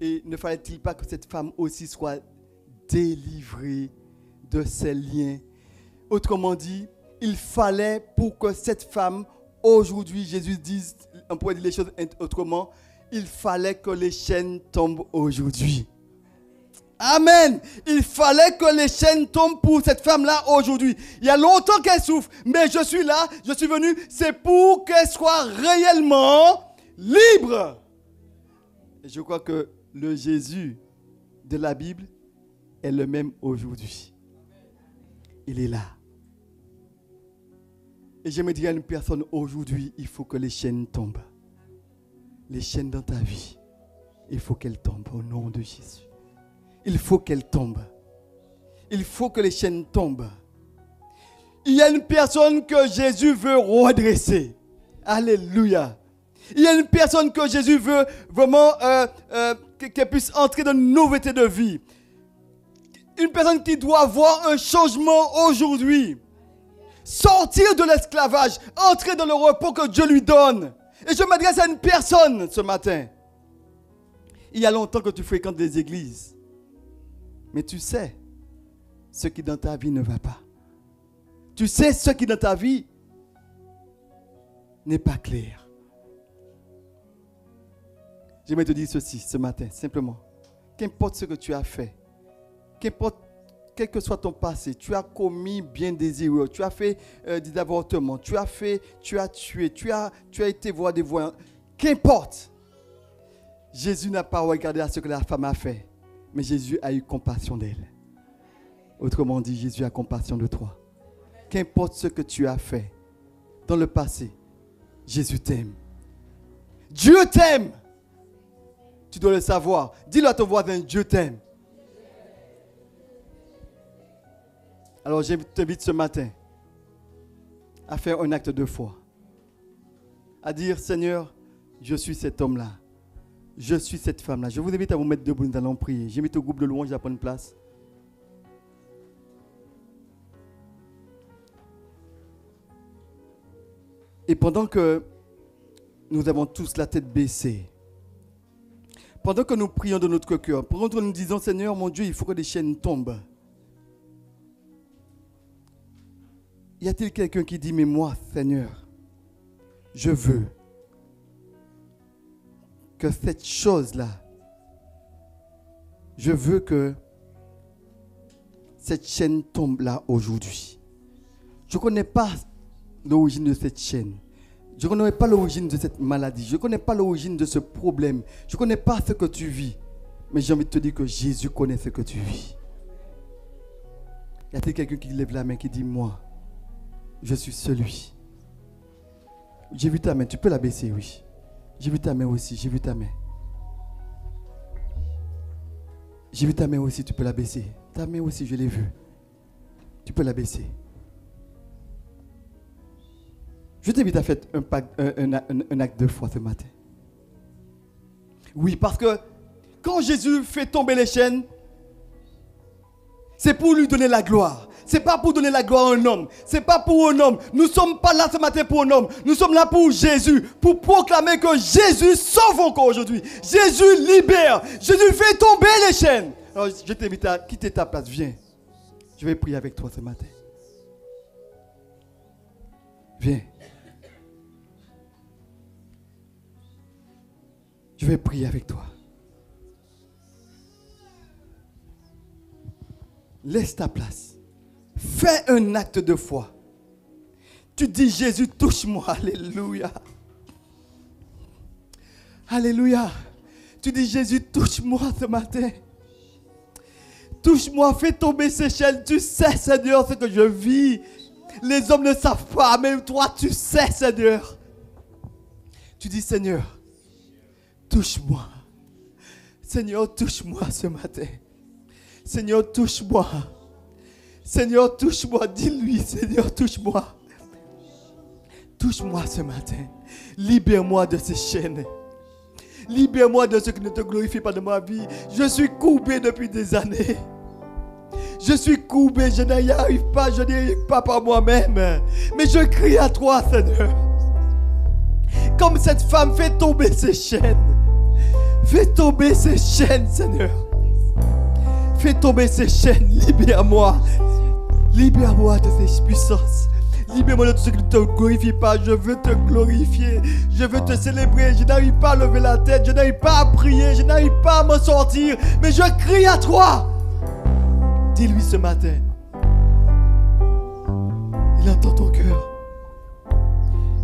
Et ne fallait-il pas que cette femme aussi soit délivrée de ses liens? Autrement dit, il fallait pour que cette femme, aujourd'hui, Jésus dise, on pourrait dire les choses autrement, il fallait que les chaînes tombent aujourd'hui. Amen. Il fallait que les chaînes tombent pour cette femme-là aujourd'hui. Il y a longtemps qu'elle souffre, mais je suis là, je suis venu, c'est pour qu'elle soit réellement libre. Et je crois que le Jésus de la Bible est le même aujourd'hui. Il est là. Et j'aimerais dire à une personne aujourd'hui, il faut que les chaînes tombent. Les chaînes dans ta vie, il faut qu'elles tombent au nom de Jésus. il faut qu'elle tombe. Il faut que les chaînes tombent. Il y a une personne que Jésus veut redresser. Alléluia. Il y a une personne que Jésus veut vraiment qu'elle puisse entrer dans une nouveauté de vie. Une personne qui doit avoir un changement aujourd'hui. Sortir de l'esclavage, entrer dans le repos que Dieu lui donne. Et je m'adresse à une personne ce matin. Il y a longtemps que tu fréquentes des églises. Mais tu sais ce qui dans ta vie ne va pas. Tu sais ce qui dans ta vie n'est pas clair. J'aimerais te dire ceci ce matin, simplement. Qu'importe ce que tu as fait, qu'importe, quel que soit ton passé, tu as commis bien des erreurs, tu as fait des avortements, tu as tué, tu as été voir des voyants. Qu'importe. Jésus n'a pas regardé à ce que la femme a fait, mais Jésus a eu compassion d'elle. Autrement dit, Jésus a compassion de toi. Qu'importe ce que tu as fait dans le passé, Jésus t'aime. Dieu t'aime. Tu dois le savoir. Dis-le à ton voisin, Dieu t'aime. Alors je t'invite ce matin à faire un acte de foi. À dire, Seigneur, je suis cet homme-là. Je suis cette femme-là. Je vous invite à vous mettre debout, nous allons prier. J'invite au groupe de louanges à prendre place. Et pendant que nous avons tous la tête baissée, pendant que nous prions de notre cœur, pendant que nous disons, Seigneur, mon Dieu, il faut que les chaînes tombent. Y a-t-il quelqu'un qui dit, mais moi, Seigneur, je veux que cette chose-là, je veux que cette chaîne tombe là aujourd'hui. Je ne connais pas l'origine de cette chaîne. Je ne connais pas l'origine de cette maladie. Je ne connais pas l'origine de ce problème. Je ne connais pas ce que tu vis. Mais j'ai envie de te dire que Jésus connaît ce que tu vis. Y a-t-il quelqu'un qui lève la main qui dit, moi, je suis celui. J'ai vu ta main, tu peux la baisser, oui. J'ai vu ta main aussi, j'ai vu ta main. J'ai vu ta main aussi, tu peux la baisser. Ta main aussi, je l'ai vue. Tu peux la baisser. Je t'invite à faire un acte de foi ce matin. Oui, parce que quand Jésus fait tomber les chaînes, c'est pour lui donner la gloire. Ce n'est pas pour donner la gloire à un homme. Ce n'est pas pour un homme. Nous ne sommes pas là ce matin pour un homme. Nous sommes là pour Jésus. Pour proclamer que Jésus sauve encore aujourd'hui. Jésus libère. Jésus fait tomber les chaînes. Alors je t'invite à quitter ta place. Viens. Je vais prier avec toi ce matin. Viens. Je vais prier avec toi. Laisse ta place. Fais un acte de foi. Tu dis, Jésus, touche-moi. Alléluia. Alléluia. Tu dis, Jésus, touche-moi ce matin. Touche-moi, fais tomber ces chaînes. Tu sais, Seigneur, ce que je vis. Les hommes ne savent pas, même toi, tu sais, Seigneur. Tu dis, Seigneur, touche-moi. Seigneur, touche-moi ce matin. Seigneur, touche-moi. Seigneur, touche-moi. Dis-lui, Seigneur, touche-moi. Touche-moi ce matin. Libère-moi de ces chaînes. Libère-moi de ce qui ne te glorifie pas de ma vie. Je suis courbé depuis des années. Je suis courbé, je n'y arrive pas, je n'y arrive pas par moi-même. Mais je crie à toi, Seigneur. Comme cette femme, fais tomber ces chaînes. Fais tomber ces chaînes, Seigneur. Fais tomber ces chaînes, libère-moi. Libère-moi de ces puissances. Libère-moi de tout ce qui ne te glorifie pas. Je veux te glorifier. Je veux te célébrer. Je n'arrive pas à lever la tête. Je n'arrive pas à prier. Je n'arrive pas à m'en sortir. Mais je crie à toi. Dis-lui ce matin. Il entend ton cœur.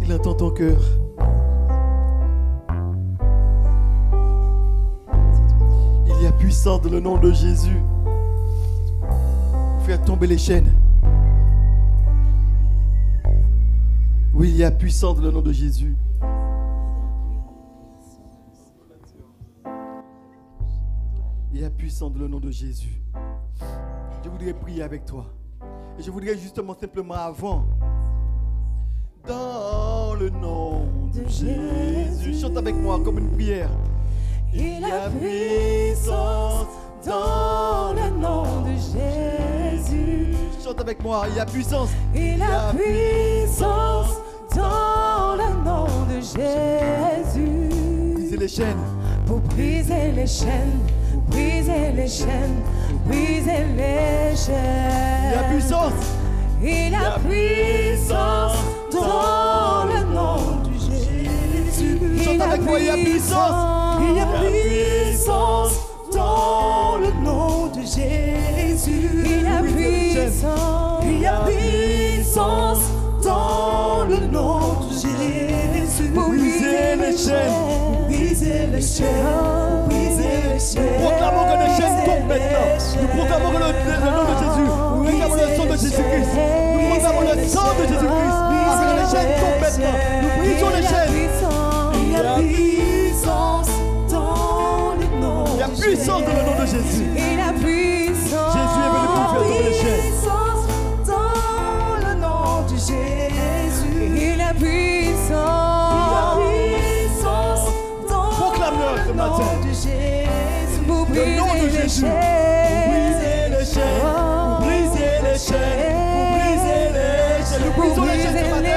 Il entend ton cœur. Il y a puissance dans le nom de Jésus. Faire tomber les chaînes. Oui, il y a puissance dans le nom de Jésus. Il y a puissance. puissant dans le nom de Jésus. Je voudrais prier avec toi. Et je voudrais justement simplement avant, dans le nom de Jésus, chante avec moi comme une prière. Il y a puissance dans le nom de Jésus. Chante avec moi, il y a puissance. Il y a puissance dans le nom de Jésus. Briser les chaînes. Pour briser les chaînes, briser les chaînes, briser les chaînes. Il y a puissance. Il y a puissance dans le nom de Jésus. Chante avec moi, il y a puissance. Il y a puissance dans le nom de Jésus. Il y a puissance. Il y a puissance dans le nom de Jésus. Pour briser les chaînes. Briser les chaînes. Briser les chaînes. Nous proclamons que les chaînes tombent maintenant. Nous proclamons que le nom de Jésus. Nous réclamons le sang de Jésus-Christ. Nous proclamons le sang de Jésus-Christ. Afin que les chaînes tombent maintenant. Nous brisons les chaînes. Il y a puissance dans le nom. Il y a puissance dans le nom de Jésus. Il y a puissance. Jésus est venu pour faire tomber les chaînes. Puissance dans le nom de Jésus. Il y a puissance. Il y a puissance dans Proclame-le ce le matin. nom de Jésus. Pour Le nom de briser les Jésus. Pour chaînes. briser les chaînes. Pour briser les chaînes. Pour briser les chaînes. Nous brisons les chaînes ce matin.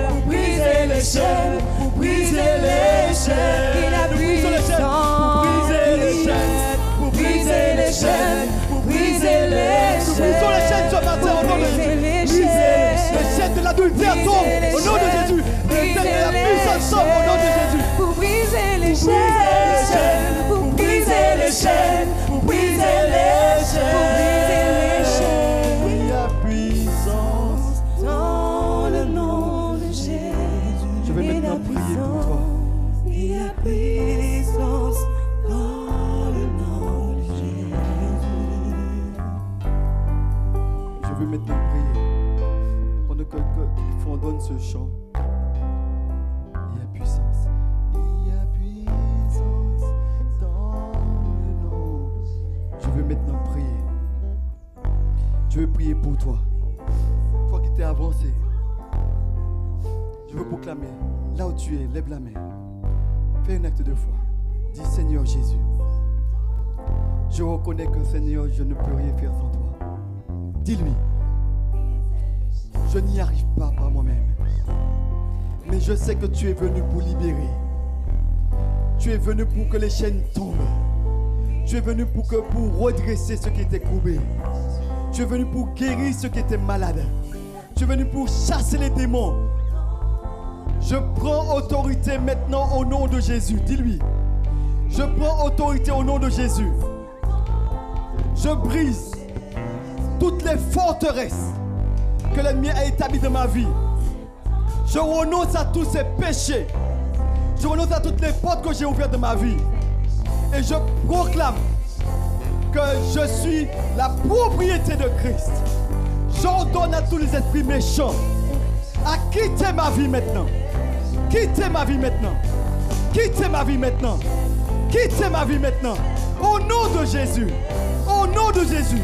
Pour briser les chaînes. Pour briser les chaînes. Il a Nous brisons les chaînes. Pour briser les chaînes. Pour briser les chaînes. Pour briser les chaînes. Nous brisons les chaînes ce matin au nom de Jésus. Les chaînes de l'adultère tombent au nom de Jésus. Les chaînes de la puissance tombent au nom de Jésus. Pour briser les chaînes. Pour briser les chaînes. Pour briser les chaînes. Pour briser les chaînes. Il y a puissance. Dans le nom de Jésus. Je vais maintenant prier pour toi. Il y a puissance dans le nom de Jésus. Je veux maintenant prier. Pendant qu'il fondonne ce chant, il y a puissance. Il y a puissance dans le nom. Je veux maintenant prier. Je veux prier pour toi. Toi qui t'es avancé. Je veux proclamer. Là où tu es, lève la main. Fais un acte de foi. Dis Seigneur Jésus. Je reconnais que Seigneur, je ne peux rien faire sans toi. Dis-lui. Je n'y arrive pas par moi-même. Mais je sais que tu es venu pour libérer. Tu es venu pour que les chaînes tombent. Tu es venu pour redresser ceux qui étaient courbés. Tu es venu pour guérir ceux qui étaient malades. Tu es venu pour chasser les démons. Je prends autorité maintenant au nom de Jésus. Dis-lui. Je prends autorité au nom de Jésus. Je brise toutes les forteresses que l'ennemi a établies dans ma vie. Je renonce à tous ces péchés. Je renonce à toutes les portes que j'ai ouvertes dans ma vie. Et je proclame que je suis la propriété de Christ. J'ordonne à tous les esprits méchants à quitter ma vie maintenant. Quittez ma vie maintenant. Quittez ma vie maintenant. Quittez ma vie maintenant. Au nom de Jésus. Au nom de Jésus.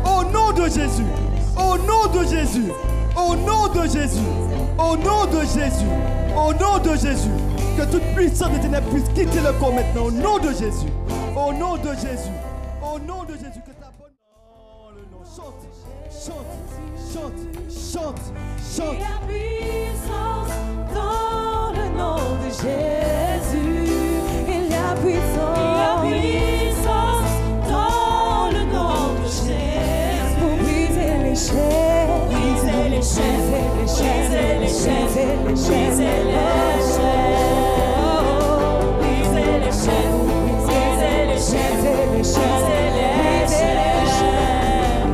Au nom de Jésus. Au nom de Jésus. Au nom de Jésus. Au nom de Jésus. Au nom de Jésus. Que toute puissance des ténèbres puisse quitter le corps maintenant. Au nom de Jésus. Au nom de Jésus. Au nom de Jésus. Que ta bonne... Oh, le nom. Chante. Chante. Chante. Chante. Chante. Il y a puissance dans le nom de Jésus. Il y a puissance. Il y a puissance dans le nom de Jésus. Pour briser les chaînes. Pour briser les chaînes. Briser les chaînes. Briser les chaînes. Briser les chaînes. Briser les chaînes. Briser les chaînes.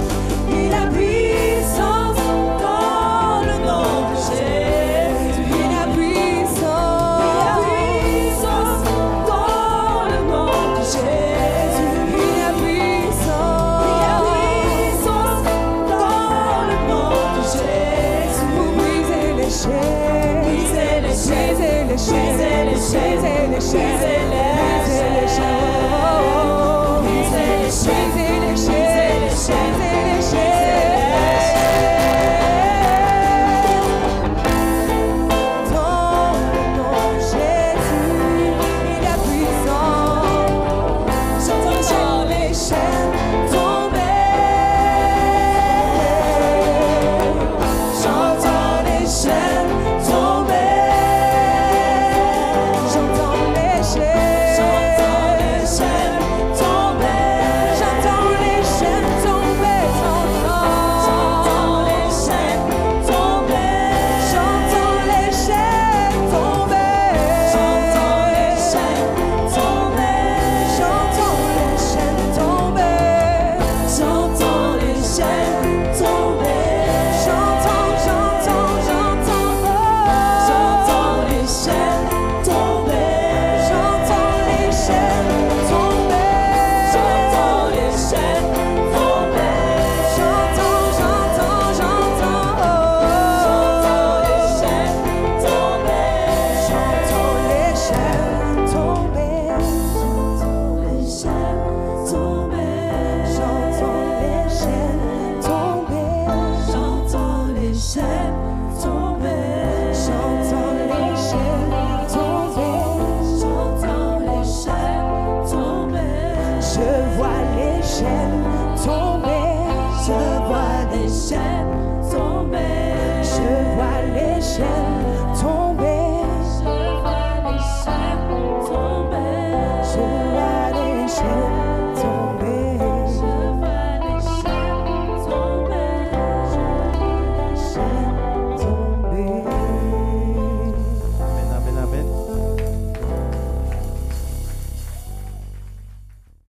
Il y a puissance dans le nom de Jésus. Il y a puissance. Il y a puissance dans le nom de Jésus. Il y a puissance. Il y a puissance dans le nom de Jésus. Pour briser les chaînes. Briser les chaînes. Briser les chaînes. Briser les chaînes. Briser les chaînes. chaînes tomber. J'entends les chaînes tomber. J'entends les chaînes tomber. Je vois les chaînes tomber. Je vois les chaînes